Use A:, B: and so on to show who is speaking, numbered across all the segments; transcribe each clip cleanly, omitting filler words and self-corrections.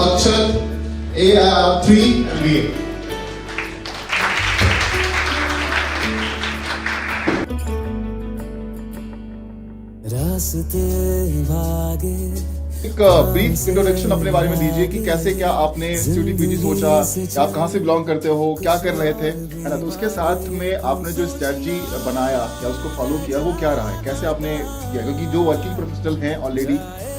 A: Akshat, A3 MBA.
B: रास्ते भागे
A: एक ब्रीफ इंट्रोडक्शन अपने बारे में दीजिए कि कैसे क्या आपने सीयूटी पीजी सोचा, या आप कहाँ से बिलोंग करते हो, क्या कर रहे थे, है ना। तो उसके साथ में आपने जो स्ट्रेटजी बनाया या उसको फॉलो किया वो क्या रहा है, कैसे आपने किया, क्योंकि जो वर्किंग प्रोफेशनल हैं ऑलरेडी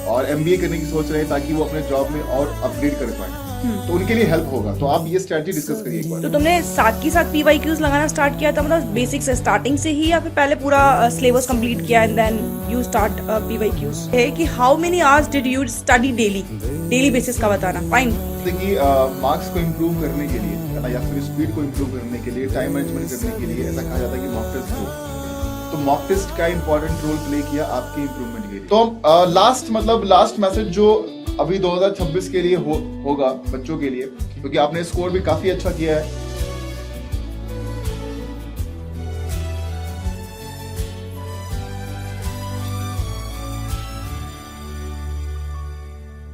A: और एमबीए करने की सोच रहे हैं ताकि वो अपने जॉब में और अपग्रेड कर पाए, तो उनके लिए हेल्प होगा। तो आप ये स्ट्रेटजी डिस्कस करिए एक बार।
C: तो तुमने साथ के साथ पीवाईक्यूज लगाना स्टार्ट किया था, मतलब बेसिक से स्टार्टिंग से ही, या फिर पहले पूरा सिलेबस कंप्लीट किया and then you start PYQs? है कि how many hours did you study daily basis का बताना। फाइन।
A: कि मार्क्स को इम्प्रूव करने के लिए, है ना, या फिर स्पीड को इम्प्रूव करने के लिए, टाइम मैनेजमेंट करने के लिए ऐसा कहा जाता है कि मॉक टेस्ट हो। तो मॉक टेस्ट का इंपॉर्टेंट रोल प्ले किया आपके इम्प्रूवमेंट के लिए। तो लास्ट मैसेज जो अभी 2026 के लिए होगा बच्चों के लिए, क्योंकि आपने स्कोर भी काफी अच्छा किया है।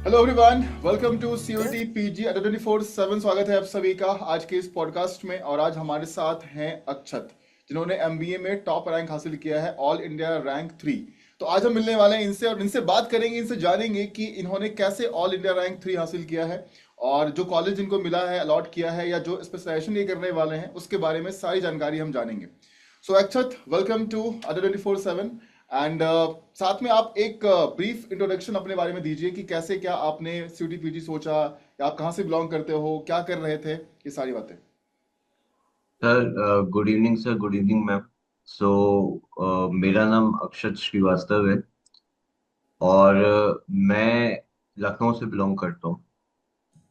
A: Hello everyone, welcome to CUT PG 24/7। स्वागत है आप सभी का आज के इस पॉडकास्ट में। और आज हमारे साथ हैं अक्षत, जिन्होंने एमबीए में टॉप रैंक हासिल किया है, ऑल इंडिया रैंक 3। तो आज हम मिलने वाले हैं इनसे और इनसे बात करेंगे, इनसे जानेंगे कि इन्होंने कैसे ऑल इंडिया रैंक 3 हासिल किया है और जो कॉलेज इनको मिला है, अलॉट किया है, या जो स्पेशलाइजेशन ये करने वाले हैं उसके बारे में सारी जानकारी हम जानेंगे। सो अक्षत, वेलकम टू 24/7। एंड साथ में आप एक ब्रीफ इंट्रोडक्शन अपने बारे में दीजिए कि कैसे क्या आपने सीयूटी पीजी सोचा, या आप कहाँ से बिलोंग करते हो, क्या कर रहे थे, ये सारी बातें।
D: Sir good evening sir, good evening ma'am. So मेरा नाम अक्षत श्रीवास्तव है और मैं लखनऊ से बिलोंग करता हूँ।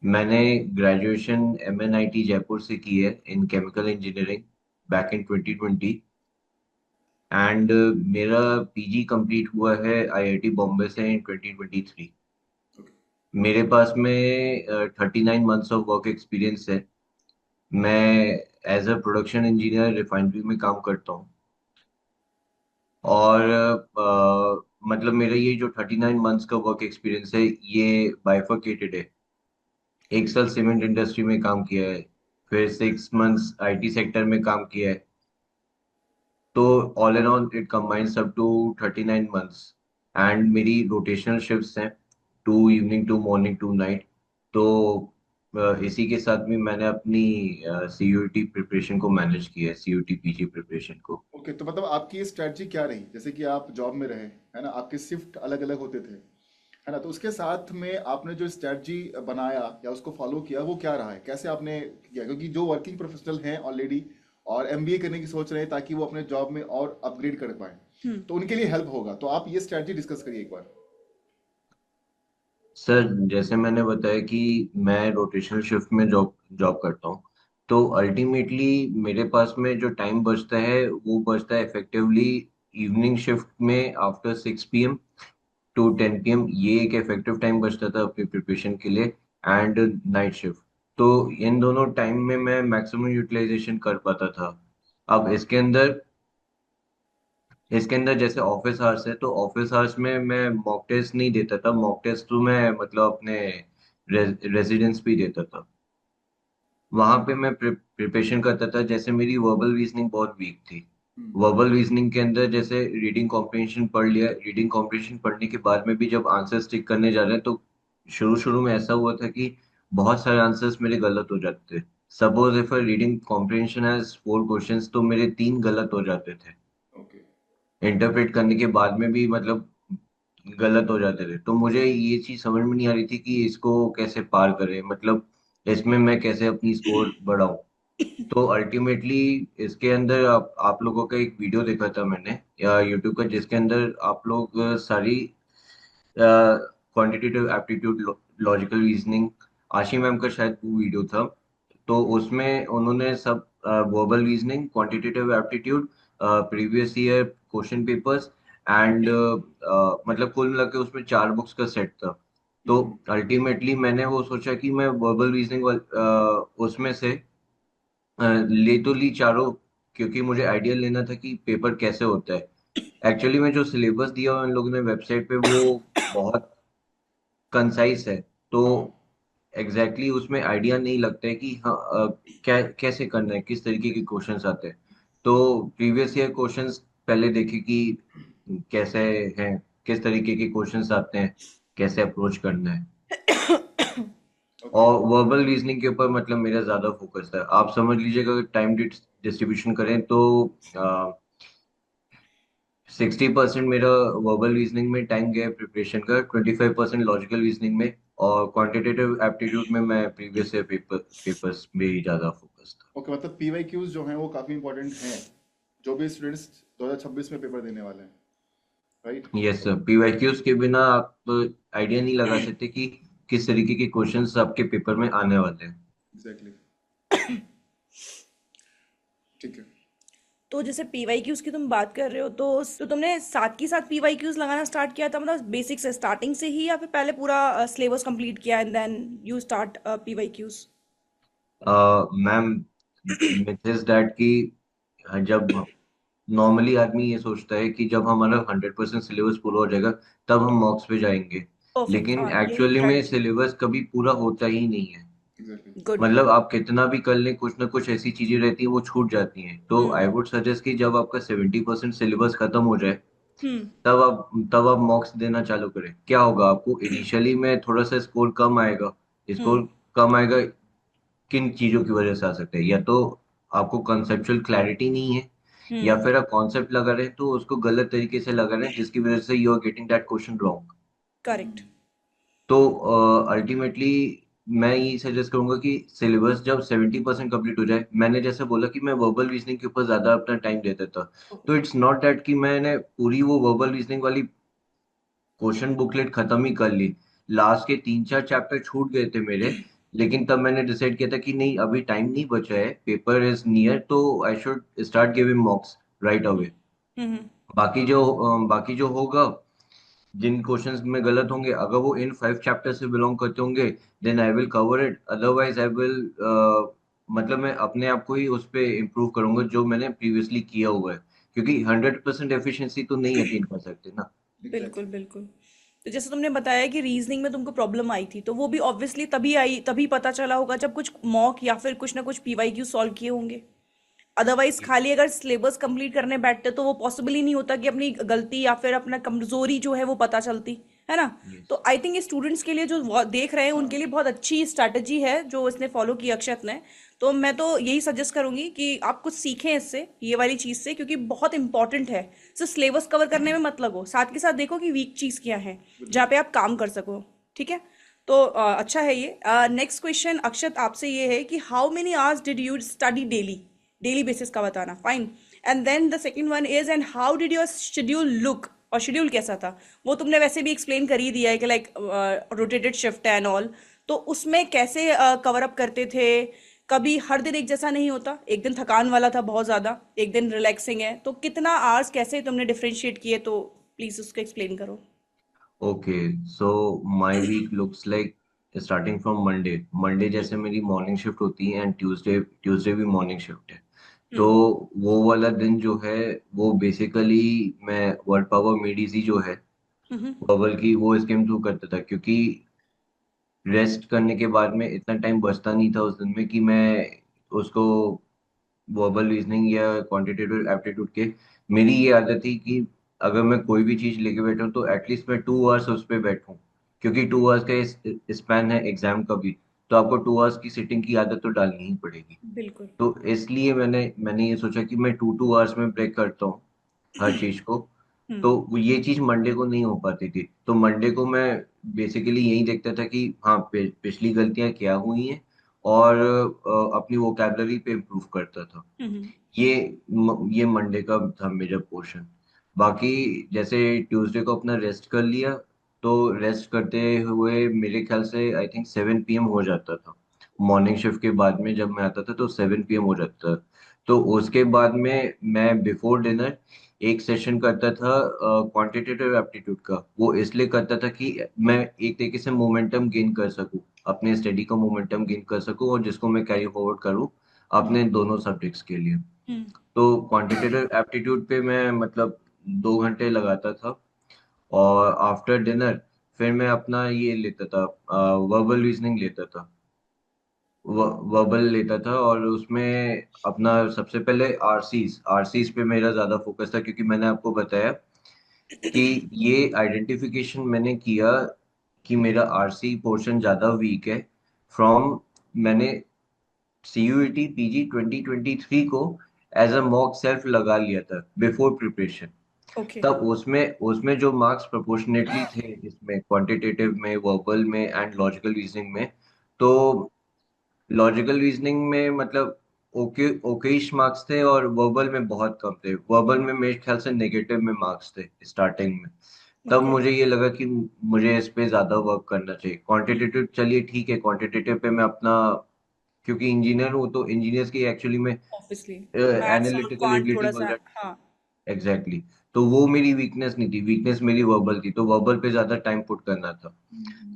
D: मैंने ग्रेजुएशन एमएनआईटी जयपुर से की है इन chemical engineering back in 2020 and मेरा पीजी कंप्लीट हुआ है आईआईटी बॉम्बे से इन 2023। मेरे पास में 39 मंथ्स ऑफ वर्क एक्सपीरियंस है। मैं as a production engineer refinery में काम करता हूँ और मतलब मेरा ये जो 39 मंथ्स का वर्क एक्सपीरियंस है ये बाइफरकेटेड है। एक साल सीमेंट इंडस्ट्री में काम किया है, फिर 6 मंथ्स आईटी सेक्टर में काम किया है। तो all and all it combines up to 39 months and मेरी रोटेशनल शिफ्ट्स हैं, 2 evening to morning to night. तो इसी के साथ में मैंने अपनी सीयूटी प्रिपरेशन को मैनेज किया है, सीयूटी पीजी प्रिपरेशन को।
A: ओके, तो मतलब आपकी स्ट्रेटजी क्या रही, जैसे कि आप जॉब में रहे, है ना, आपके शिफ्ट अलग अलग होते थे, है ना, तो उसके साथ में आपने जो स्ट्रेटजी बनाया या उसको फॉलो किया वो क्या रहा है, कैसे आपने किया, क्योंकि जो वर्किंग प्रोफेशनल हैं ऑलरेडी और एमबीए करने की सोच रहे हैं ताकि वो अपने जॉब में और अपग्रेड कर पाए, तो उनके लिए हेल्प होगा। तो आप ये स्ट्रेटजी डिस्कस करिए एक बार।
D: सर जैसे मैंने बताया कि मैं रोटेशनल शिफ्ट में जॉब जॉब करता हूँ, तो अल्टीमेटली मेरे पास में जो टाइम बचता है वो बचता है इफेक्टिवली इवनिंग शिफ्ट में आफ्टर 6 PM टू 10 PM। ये एक इफेक्टिव टाइम बचता था अपनी प्रिपरेशन के लिए एंड नाइट शिफ्ट। तो इन दोनों टाइम में मैं मैक्सिमम यूटिलाइजेशन कर पाता था। अब इसके अंदर जैसे ऑफिस आवर्स है, तो ऑफिस आवर्स में मैं मॉक टेस्ट नहीं देता था। मॉक टेस्ट तो मैं मतलब अपने रेजिडेंस पे ही देता था। वहां पे मैं प्रिपरेशन करता था। जैसे मेरी वर्बल रीजनिंग बहुत वीक थी। वर्बल रीजनिंग के अंदर जैसे रीडिंग कॉम्प्रिहेंशन पढ़ लिया, रीडिंग कॉम्प्रिहेंशन पढ़ने के बाद में भी जब आंसर स्टिक करने जा रहे हैं तो शुरू शुरू में ऐसा हुआ था कि बहुत सारे आंसर्स मेरे गलत हो जाते थे। Suppose if reading comprehension has 4 questions तो मेरे 3 गलत हो जाते थे।
A: ओके।
D: इंटरप्रेट करने के बाद में भी मतलब गलत हो जाते थे। तो मुझे ये चीज समझ में नहीं आ रही थी कि इसको कैसे पार करें, मतलब इसमें मैं कैसे अपनी स्कोर बढ़ाऊं। तो अल्टीमेटली इसके अंदर आप लोगों का एक वीडियो देखा था मैंने या यूट्यूब का, जिसके अंदर आप लोग सारी क्वांटिटेटिव एप्टीट्यूड, लॉजिकल रीजनिंग, आशी मैम का शायद वो वीडियो था। तो उसमें उन्होंने सब verbal reasoning, quantitative aptitude, previous year question papers and मतलब कुल मिला के उसमें 4 बुक्स का सेट था। तो अल्टीमेटली मैंने वो सोचा कि मैं वर्बल रीजनिंग उसमें से ले तो ली चारों, क्योंकि मुझे आइडिया लेना था कि पेपर कैसे होता है। एक्चुअली में जो सिलेबस दिया हुआ इन लोगों ने वेबसाइट पे वो बहुत कंसाइज है। तो
A: हाँ।
D: एग्जैक्टली उसमें आइडिया नहीं लगता है कि हाँ क्या कैसे करना है, किस तरीके के क्वेश्चंस आते हैं। तो प्रीवियस ईयर क्वेश्चंस पहले देखे कि कैसे हैं, किस तरीके के क्वेश्चंस आते हैं, कैसे अप्रोच करना है।
A: ओके।
D: और वर्बल रीजनिंग के ऊपर मतलब मेरा ज्यादा फोकस था। आप समझ लीजिएगा अगर टाइम डिस्ट्रीब्यूशन करें तो 60% मेरा वर्बल रीजनिंग में टाइम गया प्रिपरेशन का, 25% लॉजिकल रीजनिंग में, और क्वांटिटेटिव एप्टीट्यूड में मैं प्रीवियस ईयर पेपर्स में ही ज्यादा फोकस था।
A: ओके, मतलब पीवाईक्यूज जो हैं वो काफी इंपॉर्टेंट हैं, जो भी स्टूडेंट्स 2026 में पेपर देने वाले हैं, राइट?
D: यस सर, पीवाईक्यूज के बिना आप आइडिया नहीं लगा सकते कि किस तरीके के क्वेश्चंस आपके पेपर में आने वाले हैं।
A: एग्जैक्टली। ठीक है।
C: तो जैसे पीवाईक्यूज की तुम बात कर रहे हो, तो तुमने साथ के साथ पीवाईक्यूज लगाना स्टार्ट किया था, मतलब बेसिक से स्टार्टिंग से ही, या फिर पहले पूरा सिलेबस कंप्लीट किया and then you start PYQs?
D: Ma'am, myth is that कि जब नॉर्मली आदमी ये सोचता है कि जब हमारा 100% सिलेबस पूरा हो जाएगा तब हम मॉक्स पे जाएंगे,
C: परफेक्ट,
D: लेकिन
C: हाँ, यही
D: एक्चुअली में
C: राइट।
D: सिलेबस कभी पूरा होता ही नहीं है।
A: एग्जैक्टली।
C: गुड।
D: मतलब आप कितना भी कर लें, कुछ ना कुछ ऐसी चीजें रहती हैं वो छूट जाती हैं। तो आई
C: हम्म।
D: वुड सजेस्ट कि जब आपका 70% सिलेबस खत्म हो जाए
C: हम्म।
D: तब आप मॉक्स देना चालू करें। क्या होगा, आपको इनिशियली में थोड़ा सा स्कोर कम आएगा।
C: हम्म।
D: स्कोर कम आएगा किन चीजों की वजह से आ सकता है, या तो आपको कंसेप्चुअल क्लैरिटी नहीं है, या
C: हम्म।
D: फिर आप कॉन्सेप्ट लगा रहे हैं तो उसको गलत तरीके से लगा रहे हैं, जिसकी वजह से you are getting that question wrong.
C: Correct.
D: तो अल्टीमेटली मैं ये सजेस्ट करूंगा कि सिलेबस जब 70% कंप्लीट हो जाए, मैंने जैसे बोला कि मैं वर्बल रीजनिंग के ऊपर ज्यादा अपना टाइम देता था, तो इट्स नॉट दैट कि मैंने पूरी वो वर्बल रीजनिंग वाली क्वेश्चन बुकलेट खत्म ही कर ली। लास्ट के 3-4 चैप्टर छूट गए थे मेरे, लेकिन तब मैंने डिसाइड किया था कि नहीं, अभी टाइम नहीं बचा है, पेपर इज नियर, तो I should start giving mocks right away.
C: Hmm.
D: बाकी जो होगा, जिन क्वेश्चंस में गलत होंगे, अगर वो इन 5 चैप्टर से बिलोंग करते होंगे, then I will cover it, otherwise I will मतलब मैं अपने आप को ही उस पे इम्प्रूव करूंगा जो मैंने प्रीवियसली किया हुआ है, क्योंकि 100% एफिशिएंसी तो नहीं अटेन कर सकते ना।
C: बिल्कुल
A: एग्जैक्टली।
C: बिल्कुल। तो जैसे तुमने बताया कि रीजनिंग में तुमको प्रॉब्लम आई थी, तो वो भी ऑब्वियसली तभी आई, तभी पता चला होगा जब कुछ मॉक या फिर कुछ ना कुछ पीवाईक्यू सॉल्व किए होंगे। अदरवाइज खाली अगर सिलेबस कंप्लीट करने बैठते तो वो पॉसिबल ही नहीं होता कि अपनी गलती या फिर अपना कमजोरी जो है वो पता चलती है ना।
D: यस।
C: तो आई थिंक स्टूडेंट्स के लिए जो देख रहे हैं उनके लिए बहुत अच्छी स्ट्रैटेजी है जो इसने फॉलो की अक्षत ने। तो मैं तो यही सजेस्ट करूंगी कि आप कुछ सीखें इससे, ये वाली चीज से, क्योंकि बहुत इंपॉर्टेंट है। सिर्फ सिलेबस कवर करने में मत लगो, साथ के साथ देखो कि वीक चीज क्या है जहाँ पे आप काम कर सको। ठीक है। तो अच्छा है ये। नेक्स्ट क्वेश्चन अक्षत आपसे ये है कि how many hours did you study daily? Daily basis का बताना, fine. And then the second one is, and how did your schedule look? और शेड्यूल कैसा था वो तुमने वैसे भी एक्सप्लेन कर ही दिया है कि like rotated shift and all. तो उसमें कैसे कवर अप करते थे? कभी हर दिन एक जैसा नहीं होता, एक दिन थकान वाला था बहुत ज़्यादा, एक दिन रिलैक्सिंग है, तो कितना आवर्स कैसे तुमने डिफ्रेंशिएट किए? तो प्लीज़ उसको एक्सप्लेन करो।
D: Okay, so my week looks like starting from Monday. Monday जैसे मेरी मॉर्निंग शिफ्ट होती है, एंड ट्यूसडे ट्यूसडे भी मॉर्निंग शिफ्ट है। तो
C: हम्म।
D: वो वाला दिन जो है, वो बेसिकली मैं वर्ड पावर मेडिसी जो है
C: हम्म।
D: बबल की, वो स्कीम थ्रू करता था, क्योंकि रेस्ट करने के बाद में इतना टाइम बचता नहीं था उस दिन में कि मैं उसको वर्बल रीजनिंग या क्वांटिटेटिव एप्टीट्यूड के। मेरी ये आदत थी कि अगर मैं कोई भी चीज लेके बैठा हूँ तो एटलीस्ट मैं 2 आवर्स उस पर बैठूं, क्योंकि 2 आवर्स का स्पैन है एग्जाम का भी। तो आपको 2 आवर्स की सिटिंग की आदत तो डालनी ही पड़ेगी।
C: बिल्कुल।
D: तो इसलिए मैंने ये सोचा कि मैं 2 2 आवर्स में ब्रेक करता हूँ हर चीज को।
C: हम्म।
D: तो ये चीज मंडे को नहीं हो पाती थी, तो मंडे को मैं बेसिकली यही देखता था कि हाँ, पिछली गलतियां क्या हुई हैं, और अपनी वोकैबलरी पे इम्प्रूव करता था।
C: हम्म।
D: ये मंडे का था मेजर पोर्शन। बाकी जैसे ट्यूसडे को अपना रेस्ट कर लिया, तो रेस्ट करते हुए मेरे ख्याल से आई थिंक 7 PM हो जाता था। मॉर्निंग शिफ्ट के बाद में जब मैं आता था तो 7 PM हो जाता था। तो उसके बाद में मैं बिफोर डिनर एक सेशन करता था क्वांटिटेटिव एप्टीट्यूड का। वो इसलिए करता था कि मैं एक तरीके से मोमेंटम गेन कर सकूं, अपने स्टडी का मोमेंटम गेन कर सकूं, और जिसको मैं कैरी फॉरवर्ड करूं अपने दोनों सब्जेक्ट्स के लिए।
C: हम्म।
D: तो क्वांटिटेटिव एप्टीट्यूड पे मैं मतलब 2 घंटे लगाता था, और आफ्टर डिनर फिर मैं अपना ये लेता था, वर्बल रीजनिंग लेता था, वर्बल लेता था। और उसमें अपना सबसे पहले आरसीज पे मेरा ज्यादा फोकस था, क्योंकि मैंने आपको बताया कि ये आइडेंटिफिकेशन मैंने किया कि मेरा आरसी पोर्शन ज्यादा वीक है फ्रॉम, मैंने सीयूईटी पीजी 2023 को एज अ मॉक सेल्फ लगा लिया था बिफोर प्रिपरेशन।
C: ओके।
D: तब उसमें उसमें जो मार्क्स प्रोपोर्शनेटली थे, इसमें क्वांटिटेटिव में, वर्बल में एंड लॉजिकल रीजनिंग में, तो लॉजिकल रीजनिंग में मतलब ओके ओकेश मार्क्स थे, और वर्बल में बहुत कम थे। वर्बल में मेरे ख्याल से नेगेटिव में मार्क्स थे स्टार्टिंग में। तब
C: ओके।
D: मुझे ये लगा कि मुझे इस पे ज्यादा वर्क करना चाहिए। क्वांटिटेटिव चलिए ठीक है, क्वांटिटेटिव पे मैं अपना, क्योंकि इंजीनियर हूँ तो इंजीनियर्स की एक्चुअली में
C: ऑब्वियसली मैथ्स और
D: एनालिटिकल
C: क्वांट
D: एबिलिटी
C: थोड़ा सा,
D: वगैरह,
C: हाँ।
D: एग्जैक्टली तो वो मेरी वीकनेस नहीं थी, वीकनेस मेरी वर्बल थी, तो वर्बल पे ज्यादा टाइम पुट करना था।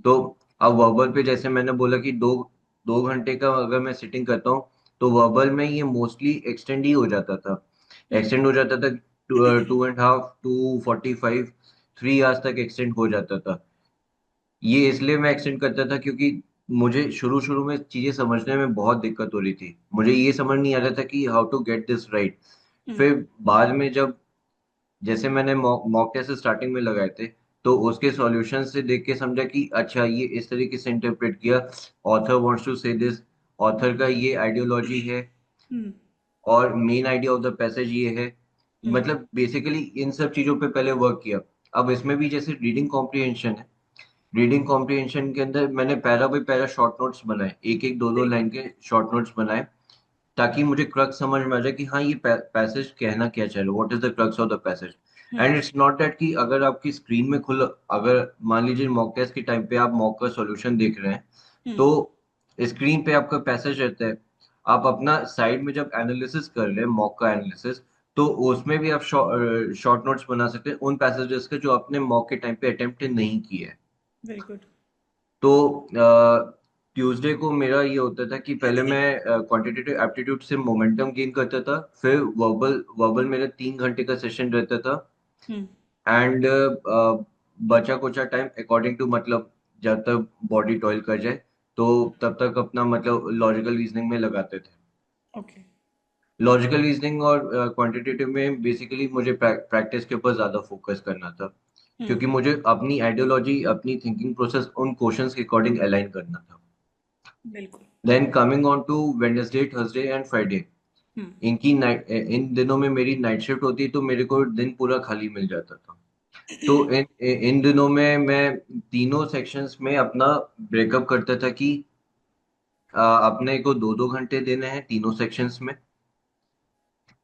D: तो अब वर्बल पे जैसे मैंने बोला कि दो दो घंटे का अगर मैं सिटिंग करता हूँ, तो वर्बल में ये मोस्टली एक्सटेंड ही हो जाता था,
C: हम्म।
D: एक्सटेंड हो जाता था 2.5 टू 45, 3 आवर्स तक एक्सटेंड हो जाता था। ये इसलिए मैं एक्सटेंड करता था क्योंकि मुझे शुरू शुरू में चीजें समझने में बहुत दिक्कत हो रही थी, मुझे ये समझ नहीं आ रहा था कि how to get this right.
C: Hmm.
D: फिर बाद में जब, जैसे मैंने मॉक टेस्ट स्टार्टिंग में लगाए थे, तो उसके सॉल्यूशन से देख के समझा कि अच्छा ये इस तरीके से इंटरप्रेट किया, ऑथर वांट्स टू से दिस, ऑथर का ये आइडियोलॉजी है,
C: हम्म।
D: और main idea of the passage ये है।
C: हम्म।
D: मतलब बेसिकली इन सब चीजों पे पहले वर्क किया। अब इसमें भी जैसे रीडिंग कॉम्प्रिहेंशन है, रीडिंग कॉम्प्रिहेंशन के अंदर मैंने para by para short notes बनाए, एक एक दो दो
C: वेरी गुड।
D: लाइन के शॉर्ट नोट्स बनाए, ताकि मुझे क्रक्स समझ में आ जाए कि हाँ ये पैसेज कहना क्या चाह रहा है, what is the crux of the passage.
C: Hmm.
D: And it's not that कि अगर आपकी स्क्रीन में खुल, अगर मान लीजिए मॉक टेस्ट के टाइम पे आप मॉक का सॉल्यूशन देख रहे हैं,
C: हम्म।
D: तो स्क्रीन पे आपका पैसेज रहता है, आप अपना साइड में जब एनालिसिस कर रहे हैं मॉक का एनालिसिस, तो उसमें भी आप शॉर्ट नोट्स बना सकते हैं उन पैसेजेस के जो आपने मॉक के टाइम पे अटेम्प्ट नहीं किए हैं।
C: Very good.
D: तो ट्यूसडे को मेरा ये होता था कि पहले मैं क्वांटिटेटिव एप्टीट्यूड से मोमेंटम गेन करता था, फिर वर्बल वर्बल मेरा 3 घंटे का सेशन रहता था।
C: हम्म।
D: एंड बचा कुचा टाइम अकॉर्डिंग टू, मतलब जब तक बॉडी टॉयल कर जाए, तो तब तक अपना मतलब लॉजिकल रीजनिंग में लगाते थे।
C: ओके।
D: लॉजिकल रीजनिंग और क्वांटिटेटिव में बेसिकली मुझे प्रैक्टिस के ऊपर ज्यादा फोकस करना था,
C: हम्म।
D: क्योंकि मुझे अपनी आइडियोलॉजी, अपनी थिंकिंग प्रोसेस उन क्वेश्चंस के अकॉर्डिंग अलाइन करना था।
C: बिल्कुल।
D: Then coming on to Wednesday, Thursday and Friday,
C: hmm.
D: इनकी नाइट, इन दिनों में मेरी नाइट शिफ्ट होती, तो मेरे को दिन पूरा खाली मिल जाता था। तो इन इन दिनों में मैं तीनों सेक्शंस में अपना ब्रेकअप करता था कि अपने को 2-2 घंटे देने हैं तीनों सेक्शंस में,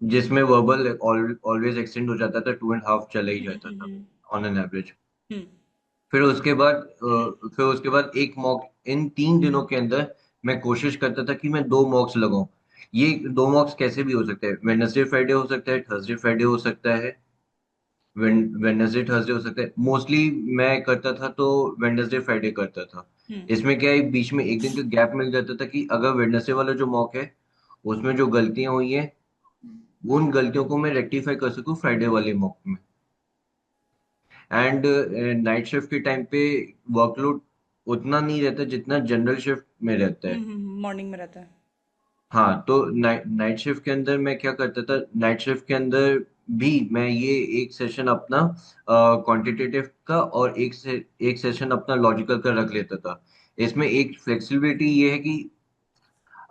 D: जिसमें वर्बल ऑलवेज एक्सटेंड हो जाता था, 2.5 चला ही जाता था
C: hmm.
D: On an average.
C: Hmm.
D: फिर उसके बाद एक मॉक, इन 3 दिनों के अंदर मैं कोशिश करता था कि मैं 2 मॉक्स लगाऊं। ये 2 मॉक्स कैसे भी हो सकते हैं, वेडनेसडे फ्राइडे हो सकता है, थर्सडे फ्राइडे हो सकता है, वेडनेसडे थर्सडे हो सकता है। मोस्टली मैं करता था तो वेडनेसडे फ्राइडे करता था।
C: हम्म।
D: इसमें क्या है, बीच में एक दिन का गैप मिल जाता था कि अगर वेडनेसडे वाला जो मॉक है उसमें जो गलतियां हुई हैं, उन गलतियों को मैं रेक्टिफाई कर सकूं फ्राइडे वाले मॉक में। एंड नाइट शिफ्ट के टाइम पे वर्कलोड उतना नहीं रहता जितना जनरल शिफ्ट में रहता है।
C: मॉर्निंग में रहता है।
D: हाँ, तो नाइट शिफ्ट के अंदर मैं क्या करता था, नाइट शिफ्ट के अंदर भी मैं ये एक सेशन अपना क्वांटिटेटिव का और एक सेशन अपना लॉजिकल का रख लेता था। इसमें एक फ्लेक्सिबिलिटी ये है कि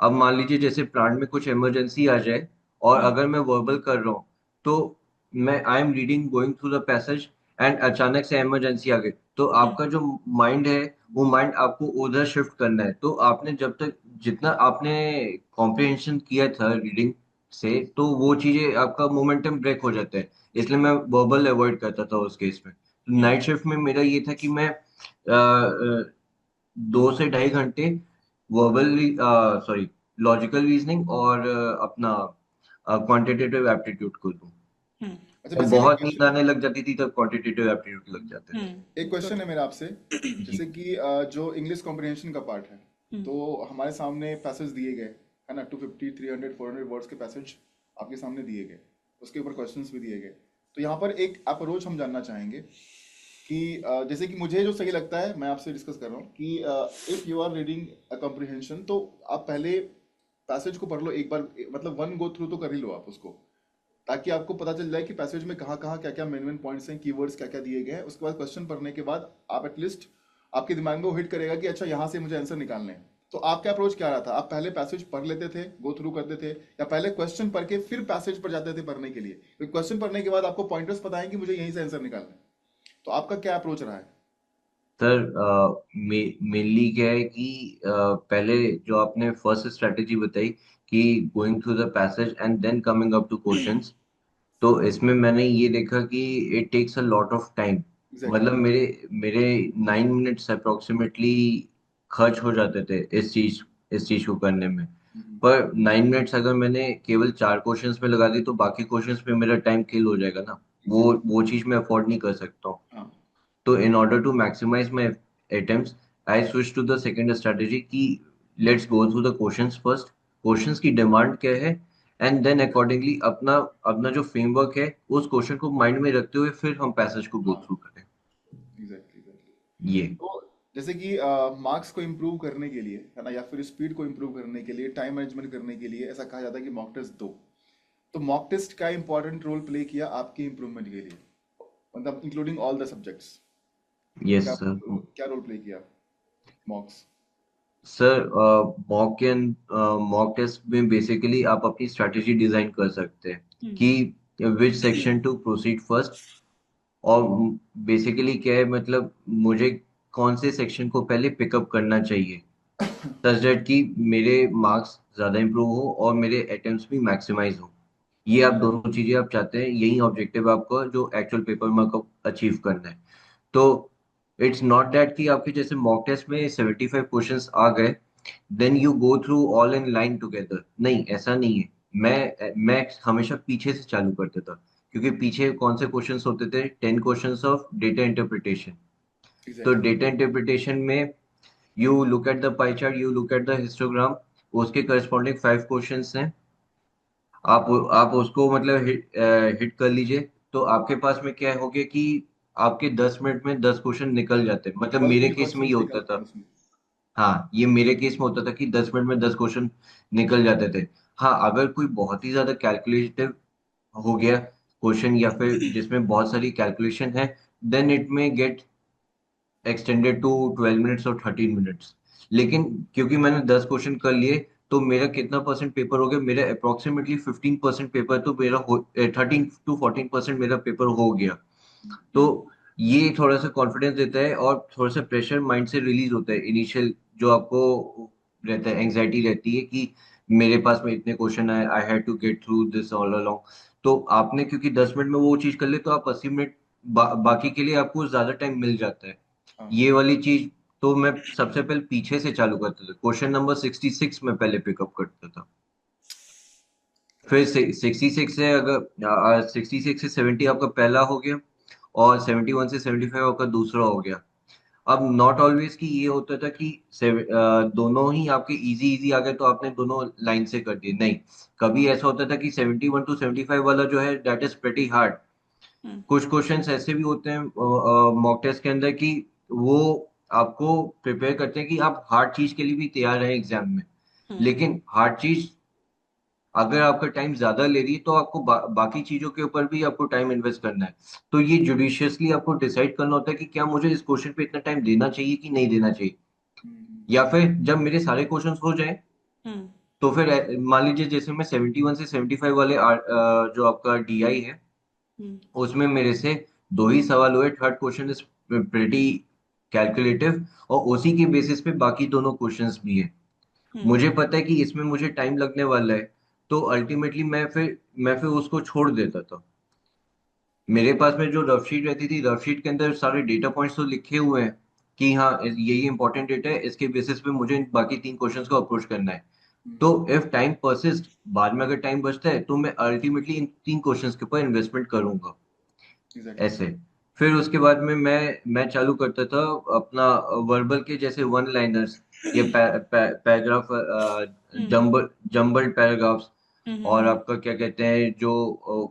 D: अब मान लीजिए जैसे प्लांट में कुछ इमरजेंसी आ जाए, और
C: हम्म।
D: अगर मैं वर्बल कर रहा हूँ, तो मैं I am reading going through the passage, and अचानक से इमरजेंसी आ गई, तो
C: हम्म।
D: आपका जो माइंड है, वो माइंड आपको उधर शिफ्ट करना है। तो आपने जब तक जितना आपने कॉम्प्रिहेंशन किया था रीडिंग से, तो वो चीजें आपका मोमेंटम ब्रेक हो जाता है। इसलिए मैं वर्बल अवॉइड करता था उस केस में।
C: हम्म।
D: नाइट शिफ्ट में मेरा ये था कि मैं 2 से ढाई घंटे वर्बली, सॉरी, लॉजिकल रीजनिंग और अपना क्वांटिटेटिव एप्टीट्यूड को दूं।
C: हम्म।
A: अच्छा,
D: और
A: बेसिकली
D: बहुत नींद आने लग जाती थी तब क्वांटिटेटिव एप्टीट्यूड लग जाते थे।
A: एक क्वेश्चन
C: गुड।
A: है मेरा आपसे।
D: जी।
A: जैसे कि जो इंग्लिश कॉम्प्रिहेंशन का पार्ट है,
C: हम्म।
A: तो हमारे सामने पैसेज दिए गए है ना, 250 300 400 वर्ड्स के पैसेज आपके सामने दिए गए, उसके ऊपर क्वेश्चंस भी दिए गए। तो यहाँ पर एक अप्रोच हम जानना चाहेंगे कि जैसे कि मुझे जो सही लगता है मैं आपसे डिस्कस कर रहा हूँ कि if you are reading a comprehension तो आप पहले पैसेज को पढ़ लो एक बार, मतलब वन गो थ्रू तो कर ही लो आप उसको, ताकि आपको पता चल जाए कि पैसेज में कहाँ कहाँ क्या क्या मेन मेन पॉइंट्स हैं, कीवर्ड्स क्या क्या दिए गए हैं। उसके बाद क्वेश्चन पढ़ने के बाद आप एटलीस्ट आपके दिमाग में वो हिट करेगा कि अच्छा यहाँ से मुझे आंसर निकालने हैं। तो आपका अप्रोच क्या रहा था? आप पहले पैसेज पढ़ लेते थे, गो थ्रू करते थे, या पहले क्वेश्चन पढ़ के फिर पैसेज पर जाते थे पढ़ने के लिए? क्योंकि क्वेश्चन पढ़ने के बाद आपको पॉइंटर्स पता है कि मुझे यहीं से आंसर निकालना है। तो आपका क्या अप्रोच रहा है?
D: सर मेनली क्या है कि पहले जो आपने फर्स्ट स्ट्रेटेजी बताई कि going through the passage and then coming up to questions, तो इसमें मैंने ये देखा कि it takes a lot of time.
A: Exactly.
D: मतलब मेरे 9 मिनट्स अप्रोक्सीमेटली खर्च हो जाते थे इस चीज को करने में। पर 9 मिनट्स अगर मैंने केवल 4 क्वेश्चंस में लगा दी तो बाकी क्वेश्चंस में मेरा टाइम किल हो जाएगा ना। वो
A: एग्जैक्टली।
D: वो चीज मैं अफोर्ड नहीं कर सकता हूँ।
A: हाँ।
D: तो in order to maximize my attempts, I switched to the second strategy कि let's go through the questions first. Questions की डिमांड क्या है, एंड देन अकॉर्डिंगली अपना अपना जो फ्रेमवर्क है उस क्वेश्चन को माइंड में रखते हुए फिर हम पैसेज को गो
A: हाँ।
D: थ्रू करें।
A: Exactly exactly.
D: ये
A: तो जैसे कि मार्क्स को इम्प्रूव करने के लिए है ना, या फिर स्पीड को इम्प्रूव करने के लिए, टाइम मैनेजमेंट करने के लिए ऐसा कहा जाता है कि मॉक टेस्ट दो। तो मॉक टेस्ट का इंपॉर्टेंट रोल प्ले किया आपकी इम्प्रूवमेंट के लिए, मतलब including all the subjects?
D: Yes
A: क्या
D: सर।
A: क्या रोल प्ले किया मॉक्स?
D: सर मॉक टेस्ट में बेसिकली आप अपनी स्ट्रैटेजी डिजाइन कर सकते हैं कि which section two proceed first. और बेसिकली क्या है, मतलब मुझे कौन से सेक्शन को पहले पिकअप करना चाहिए सच दैट कि मेरे मार्क्स ज्यादा इंप्रूव हो और मेरे अटेम्प्ट्स भी मैक्सिमाइज हो। ये आप दोनों चीजें आप चाहते हैं, यही ऑब्जेक्टिव है आपका जो एक्चुअल पेपर में आपको अचीव करना है। तो इट्स नॉट दैट कि आपके जैसे मॉक टेस्ट में 75 क्वेश्चंस आ गए then you go through all in line together. नहीं, ऐसा नहीं है। मैं हमेशा पीछे से चालू करता था, क्योंकि पीछे कौन से क्वेश्चंस होते थे, 10 क्वेश्चंस ऑफ डेटा इंटरप्रिटेशन। तो
A: एग्जैक्टली।
D: डेटा इंटरप्रिटेशन में you look at the pie chart, you look at the histogram, उसके करस्पॉन्डिंग 5 क्वेश्चंस हैं। आप उसको मतलब हिट कर लीजिए। तो आपके पास में क्या हो गया कि आपके 10 मिनट में 10 क्वेश्चन निकल जाते हैं। मतलब
A: वर्थ
D: मेरे
A: के
D: केस में
A: क्वेश्चन
D: ये होता
A: निकलते हैं
D: था।
A: उसमें।
D: हाँ, ये मेरे केस में होता था कि 10 मिनट में 10 क्वेश्चन निकल जाते थे। हाँ, अगर कोई बहुत ही ज्यादा कैलकुलेटिव हो गया क्वेश्चन या फिर जिसमें बहुत सारी कैलकुलेशन है, देन इट में गेट एक्सटेंडेड टू 12 मिनट्स और 13 मिनट्स। लेकिन क्योंकि मैंने 10 क्वेश्चन कर लिए, तो मेरा कितना परसेंट पेपर हो गया, मेरा अप्रोक्सीमेटली 15% पेपर तो मेरा 13 to 14% मेरा पेपर हो गया। तो ये थोड़ा सा कॉन्फिडेंस देता है और थोड़ा सा प्रेशर माइंड से रिलीज होता है। इनिशियल जो आपको रहता है, एंग्जाइटी रहती है कि मेरे पास में इतने क्वेश्चन आए, I had to get through this all along. तो आपने क्योंकि 10 मिनट में वो चीज कर ले, तो आप 80 मिनट बाकी के लिए आपको ज्यादा टाइम मिल जाता है।
A: हाँ।
D: ये वाली चीज तो मैं सबसे पहले पीछे से चालू करता था। क्वेश्चन नंबर 66 में पहले पिकअप करता था। फिर 66 से अगर 66 से 70 आपका पहला हो गया, और 71 से 75 आपका दूसरा हो गया। अब नॉट ऑलवेज कि ये होता था कि दोनों ही आपके इजी इजी आ गए तो आपने दोनों लाइन से कर दिए, नहीं। कभी ऐसा होता था कि 71 to 75 वाला जो है दैट इज प्रेटी हार्ड। कुछ क्वेश्चंस ऐसे भी होते हैं मॉक टेस्ट के अंदर कि वो आपको प्रिपेयर करते हैं कि आप हार्ड चीज के लिए भी तैयार हैं एग्जाम में। लेकिन हार्ड चीज अगर आपका टाइम ज्यादा ले रही है तो आपको बाकी चीजों के ऊपर भी आपको टाइम इन्वेस्ट करना है। तो ये जुडिशियसली आपको डिसाइड करना होता है कि क्या मुझे इस क्वेश्चन पे इतना टाइम देना चाहिए कि नहीं देना चाहिए। या फिर जब मेरे सारे क्वेश्चंस हो जाएं, तो फिर मान लीजिए जैसे मैं 71 से 75 वाले जो आपका डीआई है उसमें मेरे से दो ही सवाल हुए। Third question is pretty calculative, और उसी के बेसिस पे बाकी दोनों क्वेश्चंस भी है। मुझे पता है कि इसमें मुझे टाइम लगने वाला है, तो अल्टीमेटली मैं फिर उसको छोड़ देता था। मेरे पास में जो रफ शीट रहती थी, रफ शीट के अंदर सारे डेटा पॉइंट्स तो लिखे हुए हैं कि हाँ ये इंपॉर्टेंट डेटा है, इसके बेसिस पे मुझे इन बाकी 3 क्वेश्चंस को अप्रोच करना है। तो इफ टाइम परसिस्ट, बाद में अगर टाइम बचता है तो मैं अल्टीमेटली इन 3 क्वेश्चंस के ऊपर इन्वेस्टमेंट करूंगा।
A: एग्जैक्टली।
D: ऐसे फिर उसके बाद में मैं चालू करता था अपना वर्बल के जैसे वन लाइनर्स या पैराग्राफ, जम्बल्ड पैराग्राफ्स। और
C: हम्म
D: आपका क्या कहते हैं जो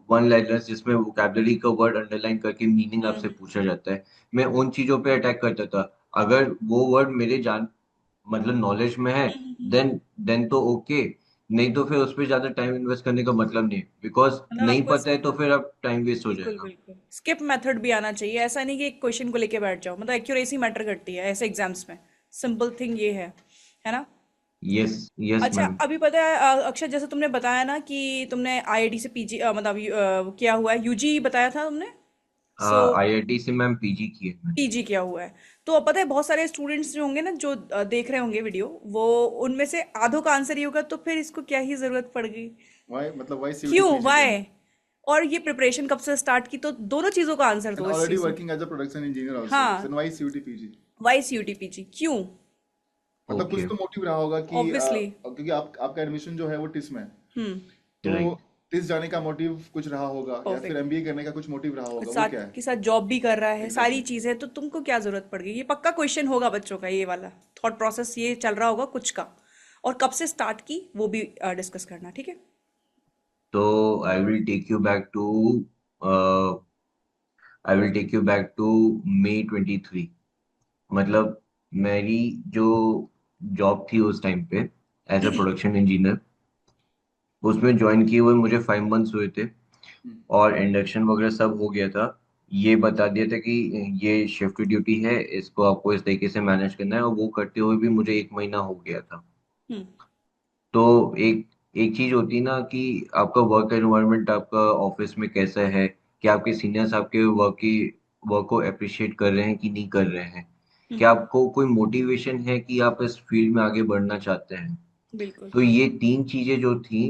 D: वन लाइनर्स जिसमें वोकैबुलरी का वर्ड अंडरलाइन करके मीनिंग आपसे
C: हम्म
D: पूछा जाता है, मैं उन चीजों पे अटैक करता था। अगर वो वर्ड मेरे जान मतलब नॉलेज में है,
C: हम्म।
D: देन तो ओके, नहीं तो फिर उस पर ज्यादा टाइम इन्वेस्ट करने का मतलब नहीं, बिकॉज
C: मतलब
D: नहीं
C: आपको
D: पता है तो फिर अब टाइम वेस्ट हो
C: बिल्कुल
D: जाएगा।
C: बिल्कुल स्किप मेथड भी आना चाहिए, ऐसा नहीं कि एक क्वेश्चन को लेके बैठ जाओ, मतलब एक्यूरेसी मैटर करती है ऐसे एग्जाम्स में। सिंपल थिंग ये है ना।
D: यस, यस
C: अच्छा
D: मैम।
C: अभी पता है अक्षय, जैसे तुमने बताया ना कि तुमने आईआईटी से पीजी मतलब किया हुआ है, यूजी बताया था तुमने। सो
D: आईआईटी से मैम पीजी की है मैंने।
C: पीजी किया हुआ है। तो अब पता है बहुत सारे स्टूडेंट्स जो होंगे ना, जो देख रहे होंगे वीडियो, वो उनमें से आधों का आंसर ही होगा, तो फिर इसको क्या ही जरूरत पड़ गई।
A: वाई मतलब वाई सीयूटी
C: क्यों,
A: पीजी देन?
C: वाई? और ये प्रिपरेशन कब से स्टार्ट की, तो दोनों चीजों का आंसर
A: एंड
C: दो इस
A: ऑलरेडी
C: चीज में।
A: Working as a production engineer also,
C: हाँ,
A: then why CUT PG?
C: Why CUT PG क्यों?
A: मतलब कुछ
D: ओके।
A: तो मोटिव रहा होगा कि
C: ऑब्वियसली।
A: क्योंकि आपका एडमिशन जो है वो टिस में है,
C: हम्म।
A: तो
D: राइट।
A: टिस जाने का मोटिव कुछ रहा होगा, या फिर
C: परफेक्ट।
A: एमबीए करने का कुछ मोटिव रहा होगा, वो क्या
C: साथ
A: है?
C: के साथ जॉब भी कर रहा है, सारी
A: एग्जैक्टली।
C: चीजें, तो तुमको क्या जरूरत पड़ गई? ये पक्का क्वेश्चन होगा बच्चों का, ये वाला थॉट प्रोसेस ये चल रहा होगा कुछ का। और कब से स्टार्ट की वो भी डिस्कस करना, ठीक है।
D: तो I will take you back to I will take you back to May 23। मतलब मेरी जो जॉब थी उस टाइम पे एज अ प्रोडक्शन इंजीनियर, उसमें ज्वाइन किए हुए मुझे 5 मंथ्स हुए थे, और इंडक्शन वगैरह सब हो गया था। ये बता दिया था कि ये शिफ्ट ड्यूटी है, इसको आपको इस तरीके से मैनेज करना है, और वो करते हुए भी मुझे 1 महीना हो गया था।
C: हम्म।
D: तो एक एक चीज होती है ना कि आपका वर्क एनवायरनमेंट आपका ऑफिस में कैसा है, कि आपके सीनियर्स आपके वर्क को अप्रिशिएट कर रहे हैं कि नहीं कर रहे हैं, क्या
C: हम्म।
D: आपको कोई मोटिवेशन है कि आप इस फील्ड में आगे बढ़ना चाहते हैं।
C: बिल्कुल।
D: तो ये तीन चीजें जो थी,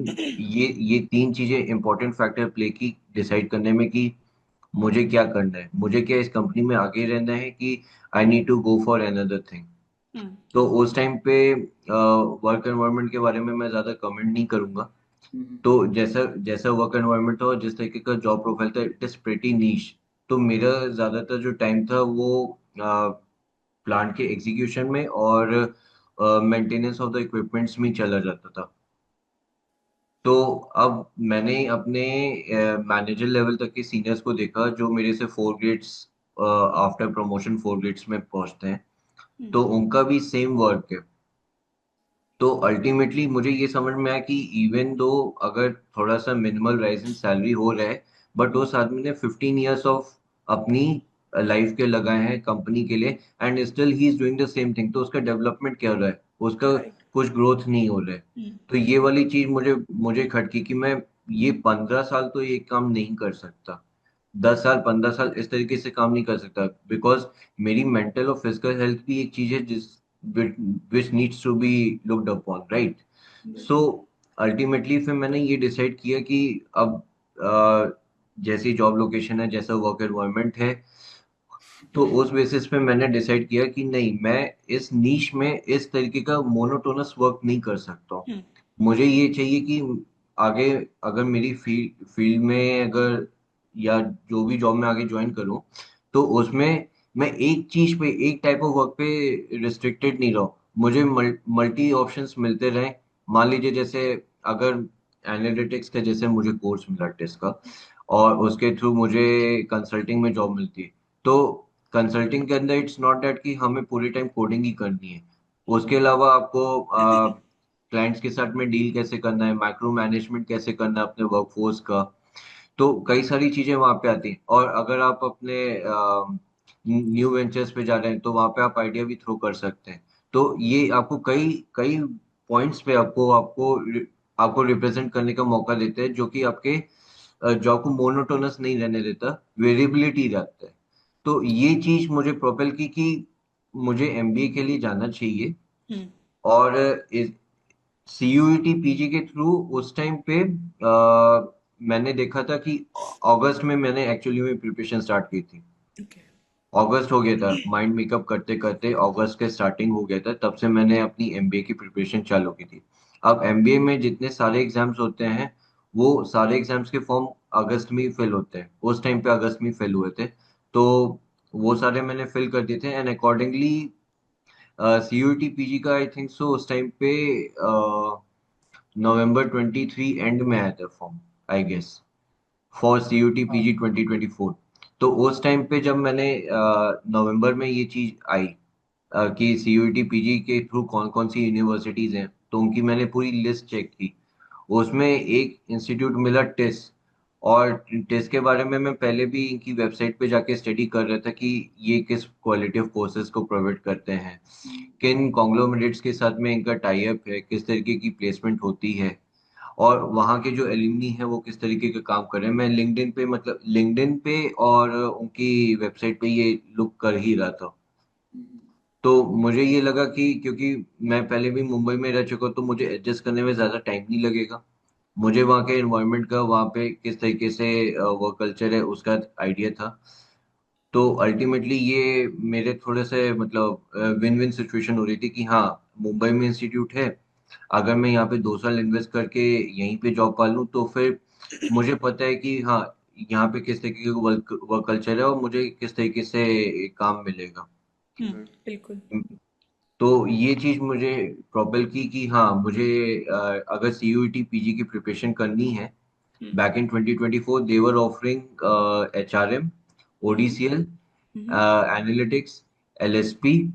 D: ये तीन चीजें इंपॉर्टेंट फैक्टर प्ले की डिसाइड करने में कि मुझे क्या करना है, मुझे क्या इस कंपनी में आगे रहना है, कि I need to go for another thing.
C: Hmm.
D: तो उस टाइम पे वर्क एनवायरनमेंट के बारे में मैं ज्यादा कमेंट नहीं करूंगा। तो जैसा जैसा वर्क एनवायरनमेंट था और जिस तरीके का जॉब प्रोफाइल था, इट इज प्रेटी नीश। तो मेरा ज्यादातर जो टाइम था वो प्लांट के एग्जीक्यूशन में और मेंटेनेंस ऑफ द इक्विपमेंट्स में चला जाता था। तो अब मैंने अपने मैनेजर लेवल तक के सीनियर्स को देखा जो मेरे से 4 ग्रेड्स आफ्टर प्रमोशन 4 ग्रेड्स में पहुंचते हैं,
C: हम्म।
D: तो उनका भी सेम वर्क है। तो अल्टीमेटली मुझे ये समझ में आया कि इवन दो अगर थोड़ा सा मिनिमल राइज इन सैलरी हो रहा है, बट उस आदमी ने 15 ईयर्स ऑफ अपनी लाइफ के लगाए हैं कंपनी के लिए, and still he is doing the same thing, तो उसका डेवलपमेंट क्या हो रहा है, उसका
C: करेक्ट।
D: कुछ ग्रोथ नहीं हो रहा है।
C: हम्म।
D: तो ये वाली चीज मुझे मुझे खटकी कि मैं ये 15 साल तो ये काम नहीं कर सकता, 10 साल 15 साल इस तरीके से काम नहीं कर सकता, बिकॉज मेरी मेंटल और फिजिकल हेल्थ भी एक चीज है जिस which needs to be looked upon, right. So
C: बिल्कुल।
D: अल्टीमेटली फिर मैंने ये डिसाइड किया कि अब अ, जैसी जॉब लोकेशन है, जैसा वर्क एनवायरनमेंट है, तो उस बेसिस पे मैंने डिसाइड किया कि नहीं, मैं इस नीश में इस तरीके का मोनोटोनस वर्क नहीं कर सकता हूँ।
C: हम्म।
D: मुझे ये चाहिए कि आगे अगर मेरी फील्ड फील्ड में अगर या जो भी जॉब में आगे ज्वाइन करूँ, तो उसमें मैं एक चीज पे एक टाइप ऑफ वर्क पे रिस्ट्रिक्टेड नहीं रहूँ, मुझे मल्टी ऑप्शंस मिलते रहें। मान लीजिए जैसे अगर एनालिटिक्स का जैसे मुझे कोर्स मिला टेस्ट का, और उसके थ्रू मुझे कंसल्टिंग में जॉब मिलती है, तो कंसल्टिंग के अंदर इट्स नॉट दैट कि हमें पूरे टाइम कोडिंग ही करनी है, उसके अलावा आपको क्लाइंट्स के साथ में डील कैसे करना है, माइक्रो मैनेजमेंट कैसे करना है अपने वर्कफोर्स का। तो कई सारी चीजें वहां पे आती हैं, और अगर आप अपने न्यू वेंचर्स पे जा रहे हैं तो वहां पे आप आइडिया भी थ्रो कर सकते हैं। तो ये आपको कई कई पॉइंट्स पे आपको आपको आपको रिप्रेजेंट करने का मौका देते हैं, जो कि आपके जॉब को मोनोटोनस नहीं रहने देता, वेरिएबिलिटी रहता है। तो ये चीज मुझे प्रोपेल की कि मुझे एमबीए के लिए जाना चाहिए।
C: हम्म।
D: और सीयूईटी पीजी के थ्रू उस टाइम पे मैंने देखा था कि अगस्त में मैंने एक्चुअली में प्रिपरेशन स्टार्ट की थी।
C: ओके।
D: अगस्त हो गया था, माइंड मेकअप करते करते अगस्त के स्टार्टिंग हो गया था, तब से मैंने अपनी एमबीए की प्रिपरेशन चालू की थी। अब एमबीए में जितने सारे एग्जाम्स होते हैं, वो सारे एग्जाम्स के फॉर्म अगस्त में ही फिल होते हैं, उस टाइम पे अगस्त में फिल हुए थे। तो वो सारे मैंने फिल कर दिए थे, एंड अकॉर्डिंगली सीयूईटी पीजी का आई थिंक सो उस टाइम पे नवंबर 23 एंड में आया था form, I guess, for CUT
A: हाँ।
D: पीजी 2024। तो उस टाइम पे जब मैंने नवंबर में ये चीज आई कि सीयूटी पीजी के थ्रू कौन कौन सी यूनिवर्सिटीज हैं, तो उनकी मैंने पूरी लिस्ट चेक की। उसमें एक इंस्टीट्यूट मिला टेस। और टेस के बारे में मैं पहले भी इनकी वेबसाइट पे जाके स्टडी कर रहा था कि ये किस क्वालिटी ऑफ कोर्सेज को प्रोवाइड करते हैं,
A: हम्म,
D: किन कॉन्ग्लोमरेट्स के साथ में इनका टाई अप है, किस तरीके की प्लेसमेंट होती है, और वहाँ के जो एलुमनी है वो किस तरीके का काम कर रहे हैं। मैं लिंक्डइन पे, मतलब लिंक्डइन पे और उनकी वेबसाइट पे ये लुक कर ही रहा था।
A: हम्म,
D: तो मुझे ये लगा कि क्योंकि मैं पहले भी मुंबई में रह चुका हूँ, तो मुझे एडजस्ट करने में ज़्यादा टाइम नहीं लगेगा। मुझे वहाँ के एनवायरनमेंट का, वहाँ पे किस तरीके से वर्क कल्चर है उसका आइडिया था। तो अल्टीमेटली ये मेरे थोड़े से मतलब विन विन सिचुएशन हो रही थी कि हाँ, मुंबई में इंस्टीट्यूट है, अगर मैं यहाँ पे 2 साल इन्वेस्ट करके यहीं पे जॉब पा लूँ तो फिर मुझे पता है कि हाँ, यहाँ पे किस तरीके का वर्क वर्क कल्चर है और मुझे किस तरीके से काम मिलेगा।
A: राइट।
C: बिल्कुल।
D: तो ये चीज मुझे प्रॉपल की कि हाँ, मुझे अगर सीयूईटी पीजी की प्रिपरेशन करनी है,
C: hmm
D: back in 2024 they were offering HRM,
C: hmm
D: ODCL,
C: hmm
D: analytics, LSP.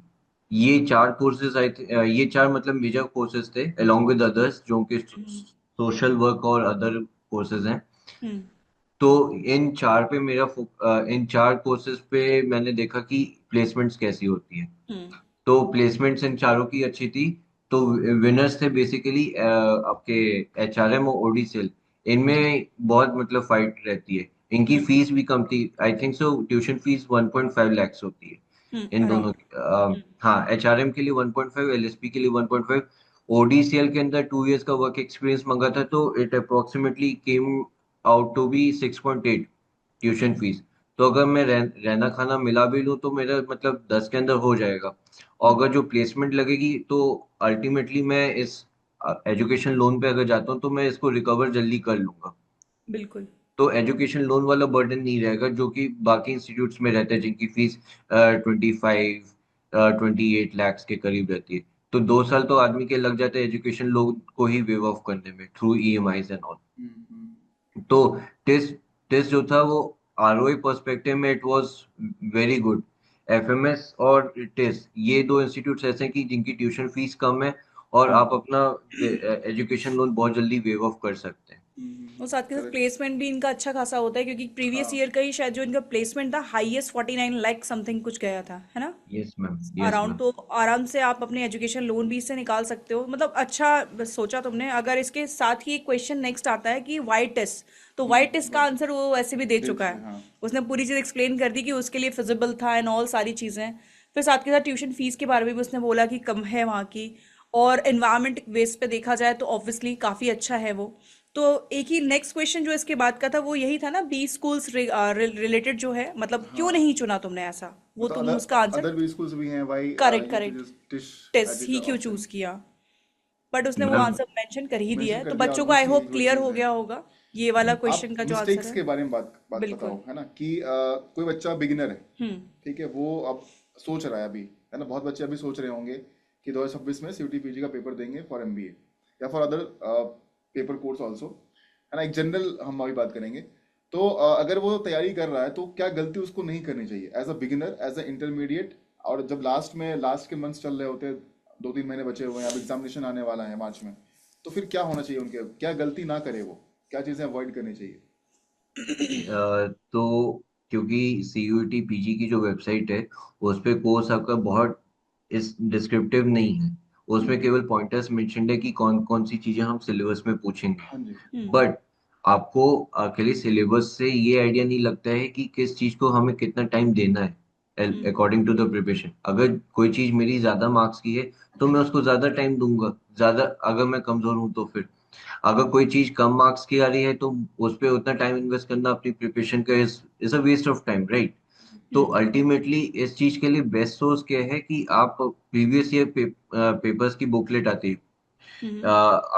D: ये चार कोर्सेज ये चार मतलब मेजर कोर्सेज थे, अलोंग विद अदर्स जो कि
C: हम्म
D: सोशल वर्क और अदर कोर्सेज हैं।
C: हम्म
D: तो इन चार कोर्सेज पे मैंने देखा कि प्लेसमेंट्स कैसी होती है।
C: हम्म
D: तो प्लेसमेंट्स इन चारों की अच्छी थी। तो विनर्स थे बेसिकली आपके एचआरएम और ओडीसीएल। इनमें बहुत मतलब फाइट रहती है। इनकी फीस भी कम थी, I think so tuition fees 1.5 lakhs होती है इन दोनों
C: अराउंड।
D: की। हाँ, एचआरएम के लिए 1.5, एलएसपी के लिए 1.5। ओडीसीएल के अंदर 2 years का वर्क एक्सपीरियंस मंगा था, तो it approximately came out to be 6.8 tuition fees. तो अगर मैं रहना खाना मिला भी लूँ तो मेरा मतलब 10 के अंदर हो जाएगा। और अगर जो प्लेसमेंट लगेगी तो अल्टीमेटली मैं इस एजुकेशन लोन पे अगर जाता हूँ तो मैं इसको रिकवर जल्दी कर लूंगा।
C: बिल्कुल।
D: तो एजुकेशन लोन वाला बर्डन नहीं रहेगा जो कि बाकी इंस्टीट्यूट्स में रहता है, जिनकी फीस 25 28 lakhs के करीब रहती है। तो 2 साल तो आदमी के लग जाते हैं एजुकेशन लोन को ही वेव ऑफ करने में, थ्रू ईएमआईज एंड ऑल।
A: हम्म।
D: तो टेस्ट टेस्ट जो था वो आरओई पर्सपेक्टिव में it was very good. FMS और टेस्ट, ये दो इंस्टीट्यूट्स ऐसे हैं कि जिनकी ट्यूशन फीस कम है और आप अपना एजुकेशन लोन बहुत जल्दी वेव ऑफ कर सकते हैं।
C: और साथ के साथ
A: करेक्ट।
C: प्लेसमेंट भी इनका अच्छा खासा होता है क्योंकि प्रीवियस
A: हाँ।
C: ईयर का ही शायद जो इनका प्लेसमेंट था हाईएस्ट 49 लाख समथिंग कुछ गया था, है ना?
D: Yes ma'am, yes
C: around.
D: Ma'am.
C: तो आराम से आप अपने एजुकेशन लोन भी इससे निकाल सकते हो, मतलब अच्छा सोचा तुमने। अगर इसके साथ ही एक क्वेश्चन नेक्स्ट आता है कि वाई टेस्ट, तो वाई टेस्ट का
A: राइट।
C: आंसर वो वैसे भी दे
A: दे
C: चुका
A: चुके
C: है।
A: हाँ।
C: उसने पूरी चीज़ एक्सप्लेन कर दी कि उसके लिए फिजिबल था एंड ऑल सारी चीज़ें। फिर साथ के साथ ट्यूशन फीस के बारे में भी उसने बोला कि कम है वहाँ की। और एनवायरमेंट बेस पे देखा जाए तो ऑब्वियसली काफ़ी अच्छा है वो। तो एक ही नेक्स्ट क्वेश्चन जो इसके बाद का था वो यही था ना, बी स्कूल्स रिलेटेड जो है, मतलब क्यों
A: हाँ,
C: नहीं चुना तुमने ऐसा, वो
A: मतलब
C: तुम
A: अदर
C: उसका आंसर।
A: अदर भी स्कूल्स भी हैं भाई,
C: करेक्ट
A: यू
C: करेक्ट।
A: चूज टिश
C: टेस्ट
A: एज
C: ही
A: अ
C: क्यों
A: ऑप्शन।
C: चूज किया? बट उसने वो
D: मैम,
C: आंसर मेंशन कर ही दिया
A: मेंशन
C: है,
A: कर
C: तो
A: दिया,
C: बच्चों को आई
A: ऑलमोस्ट
C: होप
A: यही वही
C: क्लियर
A: चीज
C: हो
A: है।
C: गया होगा ये वाला
A: आप
C: क्वेश्चन का जो आंसर
A: मिस्टेक्स
C: है।
A: के बारे में बात बात बताओ,
C: बिल्कुल।
A: है ना, कि कोई बच्चा बिगिनर है,
C: हम्म
A: ठीक है, वो अब सोच रहा है अभी, है ना, बहुत बच्चे अभी सोच रहे होंगे कि 2026 में सीयूटी पीजी का पेपर देंगे फॉर एमबीए या for other paper course also, है ना, एक जनरल हम अभी बात करेंगे। तो अगर वो तैयारी कर रहा है तो क्या गलती उसको नहीं करनी चाहिए as a beginner, as a intermediate? और जब लास्ट के मंथ्स चल रहे होते हैं, 2-3 महीने बचे हुए हैं, अब एग्जामिनेशन आने वाला है मार्च में, तो फिर क्या होना चाहिए उनके, क्या गलती ना करे वो, क्या चीज़ें अवॉइड करनी चाहिए?
D: तो क्योंकि सीयूईटी पीजी की जो वेबसाइट है उस पे कोर्स आपका बहुत इस डिस्क्रिप्टिव नहीं है। उसमें
A: हम्म।
D: केवल पॉइंटर्स मेंशन्ड है कि कौन कौन सी चीजें हम सिलेबस में पूछेंगे।
A: हाँ जी।
C: हम्म
D: बट आपको अकेले सिलेबस से ये आइडिया नहीं लगता है कि किस चीज को हमें कितना टाइम देना है
C: हम्म
D: अकॉर्डिंग टू द प्रिपरेशन। अगर कोई चीज मेरी ज्यादा मार्क्स की है तो मैं उसको ज्यादा टाइम दूंगा, ज्यादा। अगर मैं कमजोर हूं तो फिर अगर कोई चीज कम मार्क्स की आ रही है तो उस पे उतना टाइम इन्वेस्ट करना अपनी प्रिपरेशन का is a waste of time, right? तो
C: हम्म
D: अल्टीमेटली इस चीज के लिए बेस्ट सोर्स क्या है कि आप प्रीवियस ईयर पेपर्स की बुकलेट आती है,
C: हम्म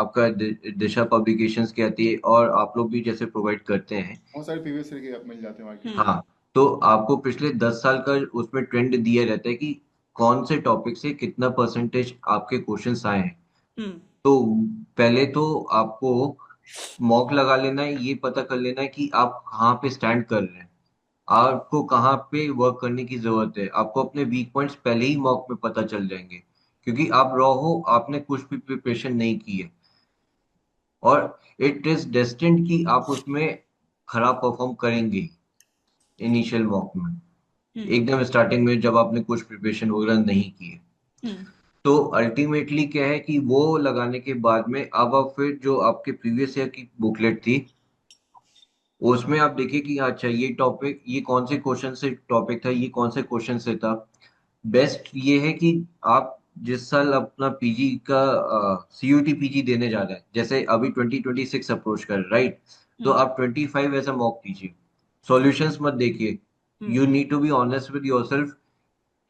D: आपका दिशा पब्लिकेशंस की आती है, और आप लोग भी जैसे प्रोवाइड करते हैं।
A: बहुत सारे प्रीवियस ईयर के मिल जाते हैं मार्केट में।
C: हम्म
D: हाँ, तो आपको पिछले 10 साल का उसमें ट्रेंड दिया रहता है कि कौन से टॉपिक से कितना परसेंटेज आपके क्वेश्चंस आए हैं।
C: हम्म
D: तो पहले तो आपको मॉक लगा लेना है, ये पता कर लेना है कि आप कहाँ पे स्टैंड कर रहे हैं, आपको कहाँ पे वर्क करने की जरूरत है। आपको अपने वीक पॉइंट्स पहले ही मॉक में पता चल जाएंगे, क्योंकि आप रॉ हो, आपने कुछ भी प्रिपरेशन नहीं की है, और इट इज डेस्टिन्ड कि आप उसमें खराब परफॉर्म करेंगे इनिशियल मॉक में,
C: हम्म
D: एकदम स्टार्टिंग में जब आपने कुछ प्रिपरेशन वगैरह नहीं की है।
C: हम्म
D: तो अल्टीमेटली क्या है कि वो लगाने के बाद में अब आप फिर जो आपके प्रीवियस ईयर की बुकलेट थी, उसमें आप देखिए कि अच्छा ये टॉपिक, ये कौन से क्वेश्चन से टॉपिक था, ये कौन से क्वेश्चन से था। बेस्ट ये है कि आप जिस साल अपना पीजी का सीयूटी पीजी देने जा रहे हैं, जैसे अभी 2026 अप्रोच कर राइट, तो
C: हम्म
D: आप 25 ऐसा मॉक कीजिए, सॉल्यूशंस मत देखिए।
C: Hmm
D: you need to be honest with yourself.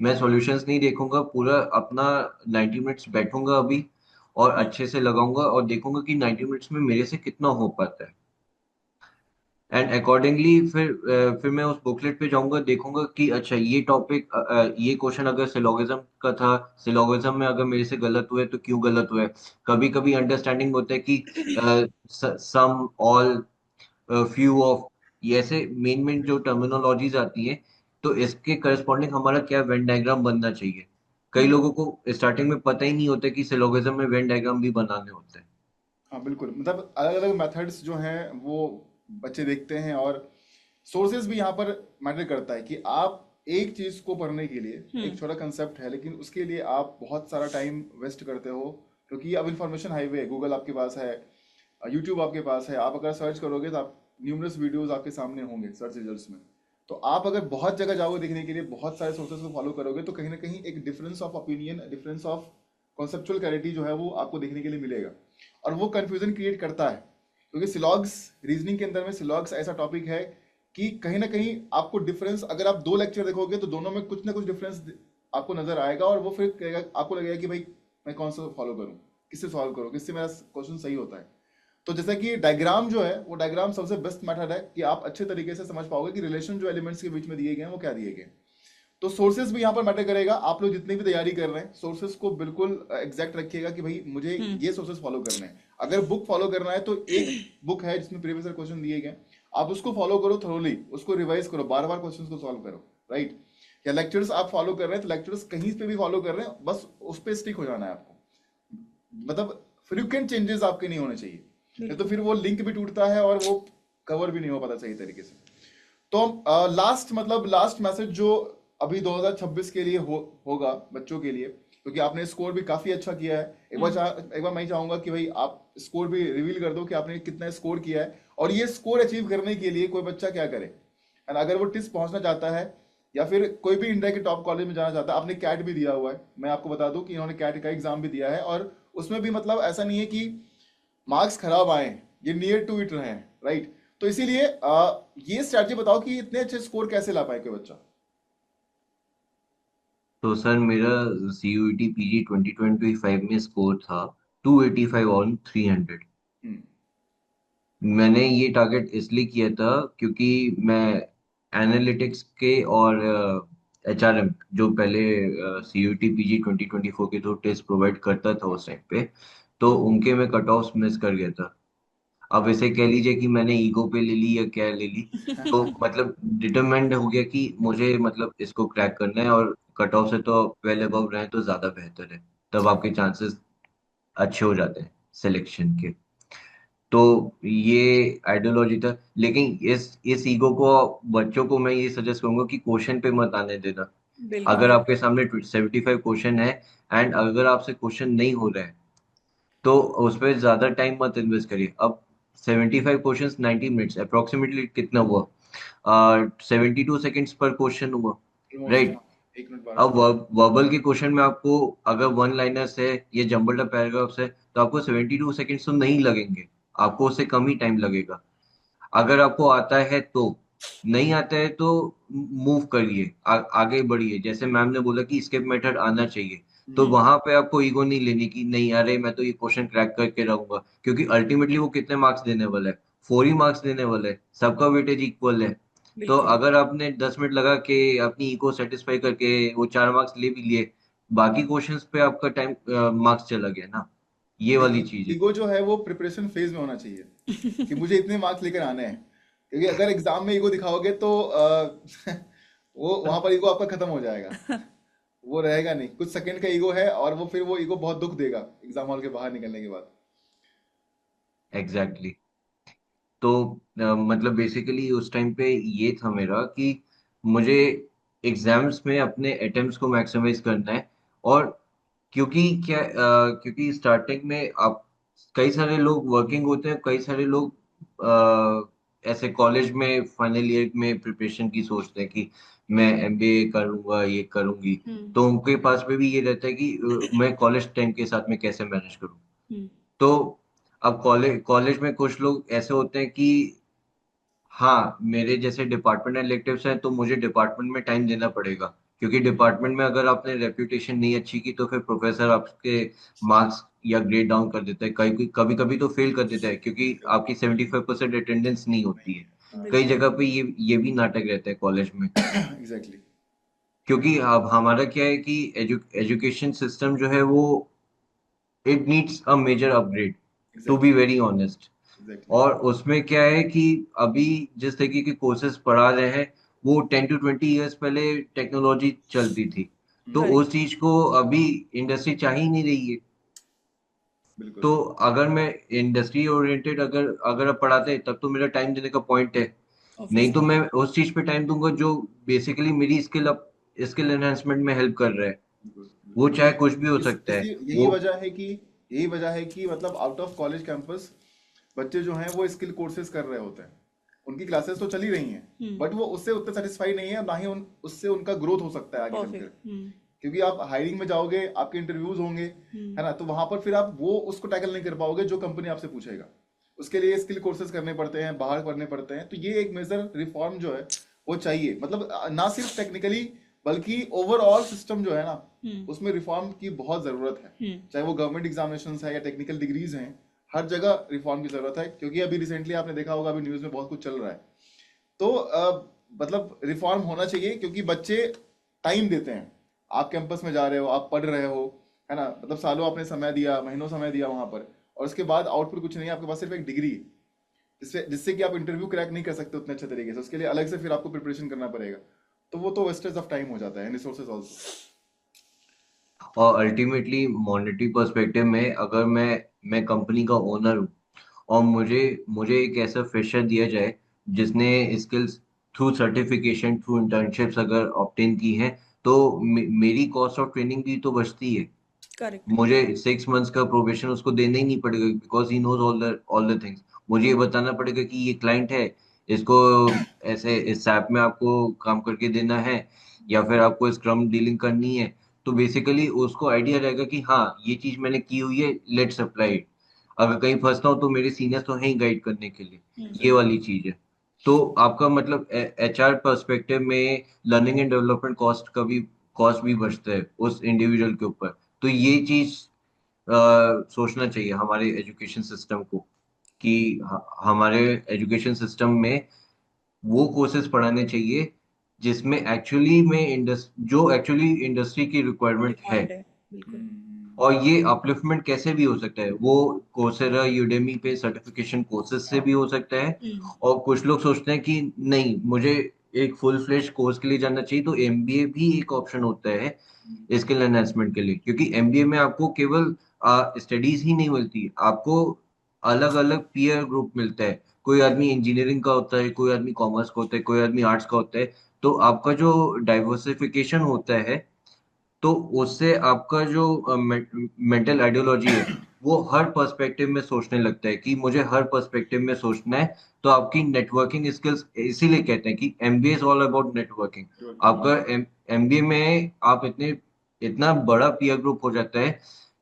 D: मैं सॉल्यूशंस नहीं देखूंगा, पूरा अपना 90 मिनट्स बैठूंगा अभी और
C: हम्म
D: अच्छे से लगाऊंगा और देखूंगा कि 90 मिनट्स में मेरे से कितना हो पाता है, एंड अकॉर्डिंगली फिर मैं उस बुकलेट पे जाऊंगा, देखूंगा कि अच्छा ये टॉपिक, ये क्वेश्चन अगर सिलोगिज्म का था, सिलोगिज्म में अगर मेरे से गलत हुए तो क्यों गलत हुए। कभी कभी अंडरस्टैंडिंग होता है कि सम, ऑल, फ्यू ऑफ, ये ऐसे मेन मेन जो टर्मिनोलॉजीज आती हैं, तो इसके करस्पॉन्डिंग हमारा क्या वेन डायग्राम बनना चाहिए। कई
C: हम्म
D: लोगों को स्टार्टिंग में पता ही नहीं होता कि सिलोगिज्म में वेन डायग्राम भी बनाने होते हैं।
A: हाँ बिल्कुल, मतलब अलग अलग मेथड्स जो हैं वो बच्चे देखते हैं, और सोर्सेज भी यहाँ पर मैटर करता है कि आप एक चीज को पढ़ने के लिए, एक
C: हम्म
A: छोटा कंसेप्ट है लेकिन उसके लिए आप बहुत सारा टाइम वेस्ट करते हो, क्योंकि अब इंफॉर्मेशन हाईवे है, गूगल आपके पास है, यूट्यूब आपके पास है, आप अगर सर्च करोगे तो आप न्यूमरस वीडियोस आपके सामने होंगे सर्च रिजल्ट्स में। तो आप अगर बहुत जगह जाओगे देखने के लिए, बहुत सारे सोर्सेज को फॉलो करोगे, तो कहीं ना कहीं एक difference of opinion, difference of conceptual clarity जो है वो आपको देखने के लिए मिलेगा, और वो कंफ्यूजन क्रिएट करता है, क्योंकि सिलॉग्स, रीजनिंग के अंदर में सिलॉग्स ऐसा टॉपिक है कि कहीं ना कहीं आपको डिफरेंस, अगर आप दो लेक्चर देखोगे तो दोनों में कुछ ना कुछ डिफरेंस आपको नजर आएगा, और वो फिर कहेगा, आपको लगेगा कि भाई मैं कौन सा फॉलो करूं, किससे सॉल्व करूं, किससे मेरा क्वेश्चन सही होता है। तो जैसा कि डायग्राम जो है, वो डायग्राम सबसे बेस्ट मेथड है कि आप अच्छे तरीके से समझ पाओगे कि रिलेशन जो एलिमेंट्स के बीच में दिए गए हैं वो क्या दिए गए हैं। तो सोर्सेज भी यहाँ पर मैटर करेगा। आप लोग जितनी भी तैयारी कर रहे हैं, सोर्सेज को बिल्कुल एग्जैक्ट रखिएगा कि भाई मुझे
C: हम्म
A: ये सोर्सेज फॉलो करने हैं। अगर बुक फॉलो करना है तो एक बुक है जिसमें प्रीवियस ईयर क्वेश्चन दिए गए, आप उसको फॉलो करो थोरोली, उसको रिवाइज करो, बार बार क्वेश्चन को सॉल्व करो, राइट। या लेक्चर्स आप फॉलो कर रहे हैं तो लेक्चर्स कहीं पे भी फॉलो कर रहे हैं, बस उस पर स्टिक हो जाना है आपको, मतलब फ्रीक्वेंट चेंजेस आपके नहीं होने चाहिए, नहीं तो
C: बिल्कुल
A: फिर वो लिंक भी टूटता है और वो कवर भी नहीं हो पाता सही तरीके से। तो लास्ट, मतलब लास्ट मैसेज जो अभी 2026 के लिए होगा बच्चों के लिए, क्योंकि आपने स्कोर भी काफी अच्छा किया है,
C: हम्म
A: एक बार मैं चाहूंगा कि भाई आप स्कोर भी रिवील कर दो कि आपने कितना स्कोर किया है, और ये स्कोर अचीव करने के लिए कोई बच्चा क्या करे, एंड अगर वो टिस पहुंचना चाहता है या फिर कोई भी इंडिया के टॉप कॉलेज में जाना चाहता है। आपने कैट भी दिया हुआ है, मैं आपको बता दूं कि इन्होंने कैट का एग्जाम भी दिया है, और उसमें भी मतलब ऐसा नहीं है कि मार्क्स खराब आए, ये नियर टू इट रहे हैं, राइट। तो इसीलिए ये स्ट्रैटेजी बताओ कि इतने अच्छे स्कोर कैसे ला पाए कोई बच्चा।
D: तो सर मेरा सीयूईटी पीजी 2025 में स्कोर था 285 ऑन 300।
A: हम्म
D: मैंने ये टारगेट इसलिए किया था क्योंकि मैं एनालिटिक्स के और एचआरएम, जो पहले सीयूईटी पीजी 2024 के थ्रू टेस्ट प्रोवाइड करता था उस टाइम पे, तो उनके मैं कट ऑफ मिस कर गया था। अब इसे कह लीजिए कि मैंने ईगो पे ले ली या क्या ले ली, तो मतलब डिटरमाइंड हो गया कि मुझे मतलब इसको क्रैक करना है, और कट ऑफ से तो वेल अबव रहे तो ज्यादा बेहतर है, तब आपके चांसेस अच्छे हो जाते हैं सिलेक्शन के। तो ये आइडियोलॉजी था, लेकिन इस ईगो को, बच्चों को मैं ये सजेस्ट करूंगा कि क्वेश्चन पे मत आने देना। अगर
C: बिल्कुल
D: आपके सामने 75 क्वेश्चन है, एंड अगर आपसे क्वेश्चन नहीं हो रहा है, तो उस पर ज्यादा टाइम मत इन्वेस्ट करिए। अब 75 क्वेश्चंस 90 मिनट्स अप्रोक्सीमेटली कितना हुआ, 72 सेकेंड्स पर क्वेश्चन हुआ,
A: ऑलमोस्ट,
D: राइट।
A: हाँ, 1 मिनट 12
D: अब
A: सेकंड
D: वर्बल के क्वेश्चन में आपको अगर वन लाइनर्स है या जम्बल्ड अप पैराग्राफ्स है, तो आपको 72 सेकेंड्स तो नहीं लगेंगे, आपको उससे कम ही टाइम लगेगा। अगर आपको आता है तो, नहीं आता है तो मूव करिए, आगे बढ़िए। जैसे मैम ने बोला कि स्किप मेथड आना चाहिए, तो
A: हम्म
D: वहां पे आपको ईगो नहीं लेनी कि नहीं अरे मैं तो ये क्वेश्चन क्रैक करके रहूंगा, क्योंकि अल्टीमेटली वो कितने मार्क्स देने वाला है, 4 ही मार्क्स देने वाला है, सबका वेटेज इक्वल है। तो
C: बिल्कुल
D: अगर आपने 10 मिनट लगा के अपनी ईगो सेटिस्फाई करके वो 4 मार्क्स ले भी लिए, बाकी क्वेश्चंस पे आपका टाइम मार्क्स चला गया ना। ये वाली
A: देखिए,
D: चीज है।
A: ईगो जो है वो प्रिपरेशन फेज में होना चाहिए कि मुझे इतने मार्क्स लेकर आने हैं, क्योंकि अगर एग्जाम में ईगो दिखाओगे तो वो वहां पर ईगो आपका खत्म हो जाएगा, वो रहेगा नहीं। कुछ सेकंड का ईगो है और वो फिर वो ईगो बहुत दुख देगा एग्जाम हॉल के बाहर निकलने के बाद।
D: Exactly exactly. तो मतलब बेसिकली उस टाइम पे ये था मेरा कि मुझे एग्जाम्स में अपने अटेम्प्ट्स को मैक्सिमाइज करना है। और क्योंकि स्टार्टिंग में आप, कई सारे लोग वर्किंग होते हैं, कई सारे लोग ऐसे कॉलेज में फाइनल ईयर में प्रिपरेशन की सोचते हैं कि मैं एमबीए करूंगा, ये करूंगी।
C: हम्म।
D: तो उनके पास में भी ये रहता है कि मैं कॉलेज टाइम के साथ में कैसे मैनेज करूं।
C: हम्म।
D: तो अब कॉलेज कॉलेज में कुछ लोग ऐसे होते हैं कि हाँ, मेरे जैसे डिपार्टमेंट इलेक्टिव्स हैं तो मुझे डिपार्टमेंट में टाइम देना पड़ेगा, क्योंकि डिपार्टमेंट में अगर आपने रेप्यूटेशन नहीं अच्छी की तो फिर प्रोफेसर आपके मार्क्स या ग्रेड डाउन कर देता है, कभी कभी कभी तो फेल कर देता है क्योंकि आपकी 75% अटेंडेंस नहीं होती है। कई
C: बिल्कुल।
D: जगह पे ये भी नाटक रहता है कॉलेज में।
A: एग्जैक्टली।
D: क्योंकि अब हमारा क्या है कि एजुकेशन सिस्टम जो है वो, it needs a major upgrade, to be
A: exactly.
D: Very honest.
A: Exactly.
D: और उसमें क्या है कि अभी जिस तरीके के कोर्सेज पढ़ा रहे हैं वो 10 to 20 years पहले टेक्नोलॉजी चलती थी। तो
C: करेक्ट।
D: उस चीज को अभी इंडस्ट्री चाह ही नहीं रही है।
A: बिल्कुल।
D: तो अगर मैं इंडस्ट्री ओरिएंटेड अगर अगर आप पढ़ाते तब तो मेरा टाइम देने का पॉइंट है। नहीं तो
C: ऑब्वियसली।
D: मैं उस चीज पे टाइम दूंगा जो बेसिकली मेरी स्किल एनहांसमेंट में हेल्प कर रहा है।
A: बिल्कुल।
D: वो
A: बिल्कुल।
D: चाहे कुछ भी हो सकता है।
A: इसी यही
D: वो
A: वजह है कि मतलब आउट ऑफ कॉलेज कैंपस बच्चे जो हैं वो स्किल कोर्सेज कर रहे होते हैं। उनकी क्लासेस तो चली रही हैं,
C: हम्म।
A: बट वो उससे उतने सेटिस्फाई नहीं है, और ना ही उससे उनका ग्रोथ हो सकता है आगे चलकर।
C: परफेक्ट। हम्म।
A: क्योंकि आप हायरिंग में जाओगे, आपके इंटरव्यूज होंगे, है ना, तो वहां पर फिर आप वो उसको टैकल नहीं कर पाओगे जो कंपनी आपसे पूछेगा। उसके लिए स्किल कोर्सेज करने पड़ते हैं, बाहर करने पड़ते हैं। तो ये एक मेजर रिफॉर्म जो है वो चाहिए, मतलब ना सिर्फ टेक्निकली बल्कि ओवरऑल सिस्टम जो है ना,
C: हम्म।
A: उसमें रिफॉर्म की बहुत जरूरत है।
C: हम्म।
A: चाहे वो गवर्नमेंट एग्जामिनेशन है या टेक्निकल डिग्रीज हैं, हर जगह रिफॉर्म की जरूरत है। क्योंकि अभी रिसेंटली आपने देखा होगा, अभी न्यूज में बहुत कुछ चल रहा है। तो मतलब रिफॉर्म होना चाहिए, क्योंकि बच्चे टाइम देते हैं। आप कैंपस में जा रहे हो, आप पढ़ रहे हो, है ना, मतलब सालों आपने समय दिया, महीनों समय दिया वहां पर, और उसके बाद आउटपुट कुछ नहीं है, आपके पास सिर्फ एक डिग्री है, जिससे कि आप इंटरव्यू क्रैक नहीं कर सकते उतने अच्छे तरीके से। उसके लिए अलग से फिर आपको प्रिपरेशन करना पड़ेगा। तो वो तो वेस्टेज ऑफ टाइम हो जाता है, रिसोर्सेज ऑल्सो।
D: और अल्टीमेटली मॉनेटरी पर्सपेक्टिव में अगर मैं कंपनी का ओनर हूँ और मुझे मुझे एक ऐसा फ्रेशर दिया जाए जिसने skills through certification, through internships अगर ऑब्टेन की हैं, तो मेरी कॉस्ट ऑफ ट्रेनिंग भी तो बचती है।
C: करेक्ट।
D: मुझे 6 months का प्रोबेशन उसको देना ही नहीं पड़ेगा, because he knows all the things. मुझे ये बताना पड़ेगा कि ये क्लाइंट है, इसको ऐसे इस ऐप में आपको काम करके देना है, या फिर आपको स्क्रम डीलिंग करनी है। तो बेसिकली उसको आइडिया रहेगा कि हाँ, ये चीज मैंने की हुई है, लेट्स अप्लाई इट। अगर कहीं फंसता हूँ तो मेरे सीनियर्स तो हैं ही गाइड करने के लिए। ये
A: एग्जैक्टली।
D: वाली चीज है। तो आपका मतलब एचआर पर्सपेक्टिव में लर्निंग एंड डेवलपमेंट कॉस्ट भी बचता है उस इंडिविजुअल के ऊपर। तो ये चीज सोचना चाहिए हमारे एजुकेशन सिस्टम को कि हमारे एजुकेशन सिस्टम में वो कोर्सेज पढ़ाने चाहिए जिसमें जो एक्चुअली इंडस्ट्री की रिक्वायरमेंट है।
C: डिमांड है। बिल्कुल।
D: और ये अपलिफ्टमेंट कैसे भी हो सकता है, वो कोर्सेरा यूडेमी पे सर्टिफिकेशन कोर्सेज से भी हो सकता है।
C: हम्म।
D: और कुछ लोग सोचते हैं कि नहीं, मुझे एक फुल फ्लेश कोर्स के लिए जाना चाहिए, तो एमबीए भी एक ऑप्शन होता है स्किल एनहांसमेंट के लिए। क्योंकि एमबीए में आपको केवल स्टडीज ही नहीं मिलती, आपको अलग अलग पीयर ग्रुप मिलता है। कोई आदमी इंजीनियरिंग का होता है, कोई आदमी कॉमर्स का होता है, कोई आदमी आर्ट्स का होता है। तो आपका जो डाइवर्सिफिकेशन होता है, तो उससे आपका जो मेंटल आइडियोलॉजी है वो हर पर्सपेक्टिव में सोचने लगता है कि मुझे हर पर्सपेक्टिव में सोचना है। तो आपकी नेटवर्किंग स्किल्स, इसीलिए कहते हैं कि MBA is all about networking. आपका एमबीए में आप इतना बड़ा पीयर ग्रुप हो जाता है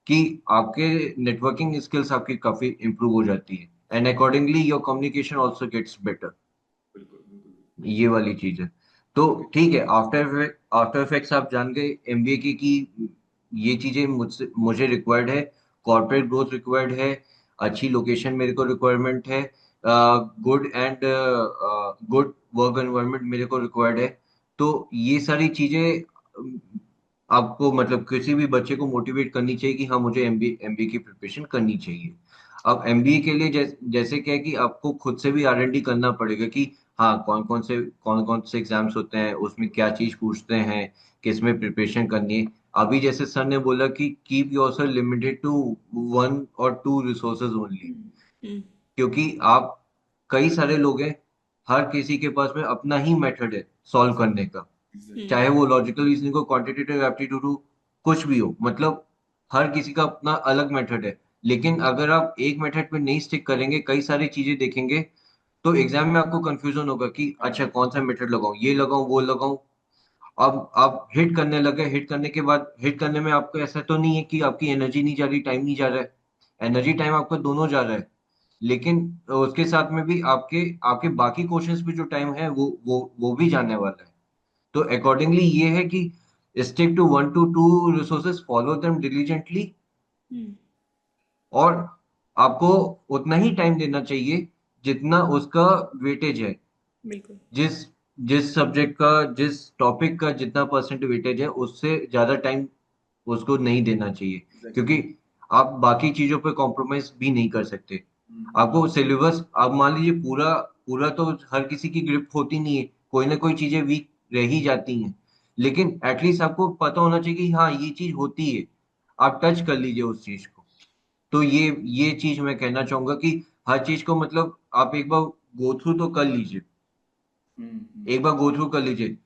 D: कि आपके नेटवर्किंग स्किल्स आपकी काफी इंप्रूव हो जाती है, and accordingly your communication also gets better.
A: बिल्कुल। बिल्कुल।
D: ये वाली चीज है। तो
A: ओके।
D: ठीक है, आफ्टर इफेक्ट्स आप जान गए एमबीए की कि ये चीजें मुझे रिक्वायर्ड है। कॉर्पोरेट ग्रोथ रिक्वायर्ड है, अच्छी लोकेशन मेरे को रिक्वायरमेंट है, गुड वर्क एनवायरनमेंट मेरे को रिक्वायर्ड है। तो ये सारी चीजें आपको मतलब किसी भी बच्चे को मोटिवेट करनी चाहिए कि हाँ मुझे एमबीए की प्रिपरेशन करनी चाहिए। अब एमबीए के लिए जैसे क्या है कि आपको खुद से भी आरएनडी करना पड़ेगा कि हाँ कौन कौन से एग्जाम्स होते हैं, उसमें क्या चीज पूछते हैं, किस में प्रिपरेशन करनी है। अभी जैसे सर ने बोला कि keep yourself limited to 1 or 2 resources only,
C: hmm
D: क्योंकि आप कई सारे लोग हैं, हर किसी के पास में अपना ही मेथड है सॉल्व करने का,
A: एग्जैक्टली।
D: चाहे वो लॉजिकल रीजनिंग हो, क्वांटिटेटिव एप्टीट्यूड हो, कुछ भी हो, मतलब हर किसी का अपना अलग मेथड है। लेकिन अगर आप एक मेथड पे नहीं स्टिक करेंगे, कई सारी चीजें देखेंगे, तो एग्जाम में आपको कंफ्यूजन होगा कि अच्छा कौन सा मेथड लगाऊं, ये लगाऊं वो लगाऊं। अब आप हिट करने लगे, हिट करने के बाद हिट करने में आपको ऐसा तो नहीं है कि आपकी एनर्जी नहीं जा रही, टाइम नहीं जा रहा है, एनर्जी टाइम आपका दोनों जा रहा है। लेकिन उसके साथ में भी आपके आपके बाकी क्वेश्चंस पे जो टाइम है वो भी जाने वाला है। तो अकॉर्डिंगली ये है कि stick to 1 to 2 resources, follow them diligently,
C: hmm
D: और आपको उतना ही टाइम देना चाहिए जितना उसका वेटेज है।
C: बिल्कुल।
D: जिस जिस सब्जेक्ट का, जिस टॉपिक का जितना परसेंट वेटेज है, उससे ज्यादा टाइम उसको नहीं देना चाहिए,
A: एग्जैक्टली।
D: क्योंकि आप बाकी चीजों पे कॉम्प्रोमाइज भी नहीं कर सकते। आपको सिलेबस, आप मान लीजिए पूरा पूरा तो हर किसी की ग्रिप होती नहीं है, कोई ना कोई चीजें वीक रह ही जाती हैं, लेकिन एटलीस्ट आपको पता होना चाहिए कि हाँ ये चीज होती है, आप टच कर लीजिए उस चीज को। तो ये चीज मैं कहना चाहूंगा कि हर चीज को मतलब आप एक बार गो थ्रू तो कर लीजिए, एक बार गो थ्रू कर लीजिए।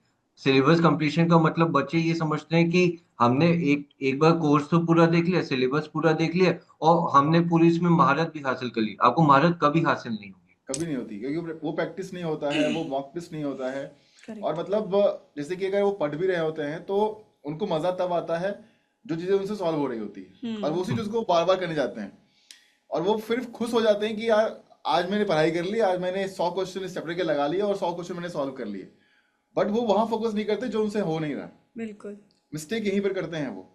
D: सिलेबस कंप्लीशन का मतलब बच्चे ये समझते हैं कि हमने एक एक बार कोर्स तो पूरा देख लिया, सिलेबस पूरा देख लिया, और हमने पूरी इसमें महारत भी हासिल कर ली। आपको महारत कभी हासिल नहीं होगी।
A: कभी नहीं होती, क्योंकि वो प्रैक्टिस नहीं होता है, वो मॉक टेस्ट नहीं होता है। और
C: करेक्ट।
A: मतलब जैसे कि अगर वो पढ़ भी रहे होते हैं तो उनको मजा तब आता है जो चीजें उनसे सॉल्व हो रही होती है, और वो उसी चीज को बार बार करने जाते हैं। और वो फिर खुश हो जाते हैं कि यार आज मैंने पढ़ाई कर ली, आज मैंने 100 क्वेश्चन इस चैप्टर के लगा लिए और 100 क्वेश्चन मैंने सॉल्व कर लिए। बट वो वहां फोकस नहीं करते जो उनसे हो नहीं रहा।
C: बिल्कुल।
A: मिस्टेक यहीं पर करते हैं वो।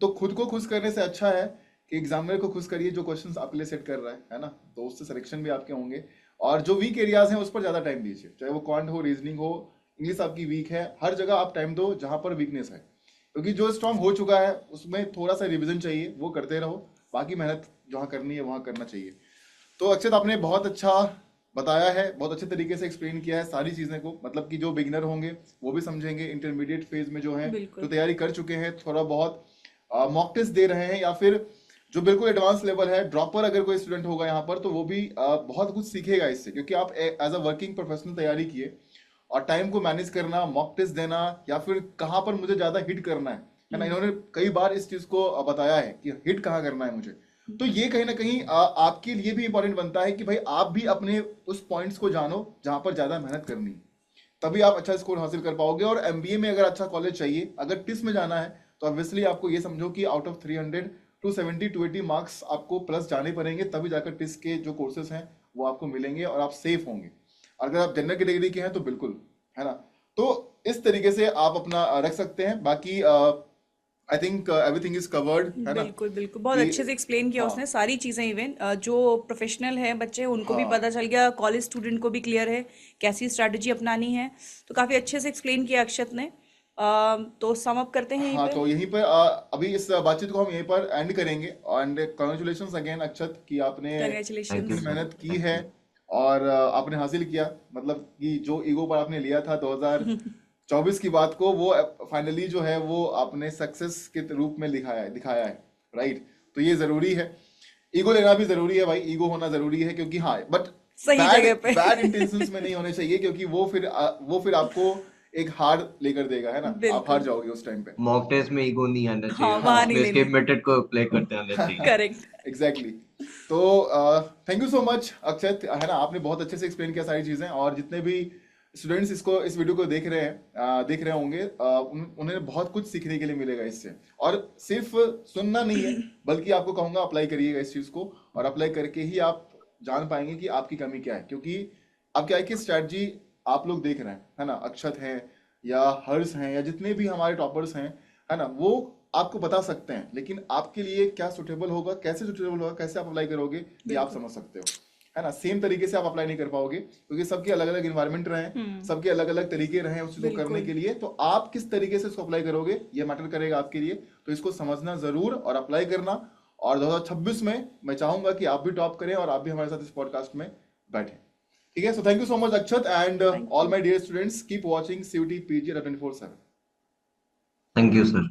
A: तो खुद को खुश करने से अच्छा है कि एग्जामिनर को खुश करिए जो क्वेश्चंस आपके लिए सेट कर रहा है ना। तो उससे सिलेक्शन भी आपके होंगे। और जो वीक एरियाज हैं उस पर ज्यादा टाइम दीजिए, चाहे वो क्वांट हो, रीजनिंग हो, इंग्लिश आपकी वीक है, हर जगह आप टाइम दो जहां पर वीकनेस है। क्योंकि जो स्ट्रांग हो चुका है उसमें थोड़ा सा रिविजन चाहिए, वो करते रहो। बाकी मेहनत जहाँ करनी है वहाँ करना चाहिए। तो अक्षत, आपने बहुत अच्छा बताया है, बहुत अच्छे तरीके से एक्सप्लेन किया है सारी चीज़ें को। मतलब कि जो बिगिनर होंगे वो भी समझेंगे, इंटरमीडिएट फेज में जो हैं, जो
C: बिल्कुल।
A: तैयारी कर चुके हैं, थोड़ा बहुत मॉक टेस्ट दे रहे हैं, या फिर जो बिल्कुल एडवांस लेवल है, ड्रॉपर अगर कोई स्टूडेंट होगा यहाँ पर तो वो भी बहुत कुछ सीखेगा इससे। क्योंकि आप एज अ वर्किंग प्रोफेशनल तैयारी किए, और टाइम को मैनेज करना, मॉक टेस्ट देना, या फिर कहाँ पर मुझे ज़्यादा हिट करना है ना। इन्होंने कई बार इस चीज़ को बताया है कि हिट कहाँ करना है मुझे। तो ये कहीं ना कहीं आपके लिए भी इंपॉर्टेंट बनता है कि भाई आप भी अपने उस पॉइंट्स को जानो जहां पर ज्यादा मेहनत करनी है। तभी आप अच्छा स्कोर हासिल कर पाओगे। और एमबीए में अगर अच्छा कॉलेज चाहिए, अगर टिस में जाना है, तो ऑब्वियसली आपको ये समझो कि आउट ऑफ 300 270 280 मार्क्स आपको प्लस जाने पड़ेंगे, तभी जाकर टिस के जो कोर्सेज हैं वो आपको मिलेंगे और आप सेफ होंगे। अगर आप जनरल कैटेगरी के हैं तो बिल्कुल, है ना। तो इस तरीके से आप अपना रख सकते हैं। बाकी I think everything is covered, है ना।
C: बिल्कुल बिल्कुल, बहुत
A: कि
C: अच्छे से एक्सप्लेन किया
A: हाँ,
C: उसने सारी चीज़ें। इवन जो प्रोफेशनल है बच्चे उनको भी
A: हाँ,
C: पता चल गया, कॉलेज स्टूडेंट को भी क्लियर है कैसी स्ट्रैटेजी अपनानी है। तो काफ़ी अच्छे से एक्सप्लेन किया अक्षत ने। तो सम अप करते हैं यहीं
A: हाँ।
C: पे।
A: तो यहीं पर अभी इस बातचीत को हम यहीं पर एंड करेंगे। एंड कॉन्ग्रेचुलेशन अगेन अक्षत, कि आपने
D: थैंक यू
A: इतनी
C: कंग्रेचुलेशंस।
D: सर।
A: मेहनत की है और आपने हासिल किया। मतलब कि जो ईगो पर आपने लिया था 2024 की बात को, वो फाइनली जो है वो आपने सक्सेस के रूप में दिखाया दिखाया है। राइट। तो ये जरूरी है, ईगो लेना भी जरूरी है भाई, ईगो होना जरूरी है। क्योंकि हाँ, बट
C: सही
A: बैड
C: जगह पे।
A: बैड इंटेंशंस में नहीं होने चाहिए, क्योंकि वो फिर आपको एक हार लेकर देगा, है ना। आप हार
C: बिल्कुल।
A: जाओगे उस टाइम पे।
D: मॉक टेस्ट में ईगो नहीं आना चाहिए,
C: हाँ, वहाँ नहीं
A: हाँ।
D: उसमें
C: लेनी।
D: एस्केप मेथड को अप्लाई करते आना चाहिए।
C: करेक्ट।
A: एग्जैक्टली। तो थैंक यू सो मच अक्षत, है ना। आपने बहुत अच्छे से एक्सप्लेन किया सारी चीजें। और जितने भी स्टूडेंट्स इस वीडियो को देख रहे हैं, देख रहे होंगे, उन्हें बहुत कुछ सीखने के लिए मिलेगा इससे। और सिर्फ सुनना नहीं है, बल्कि आपको कहूंगा अप्लाई करिएगा इस चीज को। और अप्लाई करके ही आप जान पाएंगे कि आपकी कमी क्या है। क्योंकि अब क्या है कि स्ट्रैटेजी आप लोग देख रहे हैं, है ना। अक्षत हैं या हर्ष हैं या जितने भी हमारे टॉपर्स हैं, है ना, वो आपको बता सकते हैं। लेकिन आपके लिए क्या सुटेबल होगा, कैसे सुटेबल होगा, कैसे आप अप्लाई करोगे, ये आप
C: बिल्कुल।
A: समझ सकते हो। है ना, सेम तरीके से आप अप्लाई नहीं कर पाओगे, क्योंकि सबके अलग अलग इन्वायरमेंट रहे, सबके अलग अलग तरीके रहे उस चीज को करने के लिए। तो आप किस तरीके से इसको अप्लाई करोगे ये मैटर करेगा आपके लिए, तो इसको समझना जरूर और अप्लाई करना। और 2026 में मैं चाहूंगा कि आप भी टॉप करें और आप भी हमारे साथ इस पॉडकास्ट में बैठे। ठीक है, so thank you so much Akshat and all my dear students, keep watching CUT PG 24/7।
D: Thank you sir.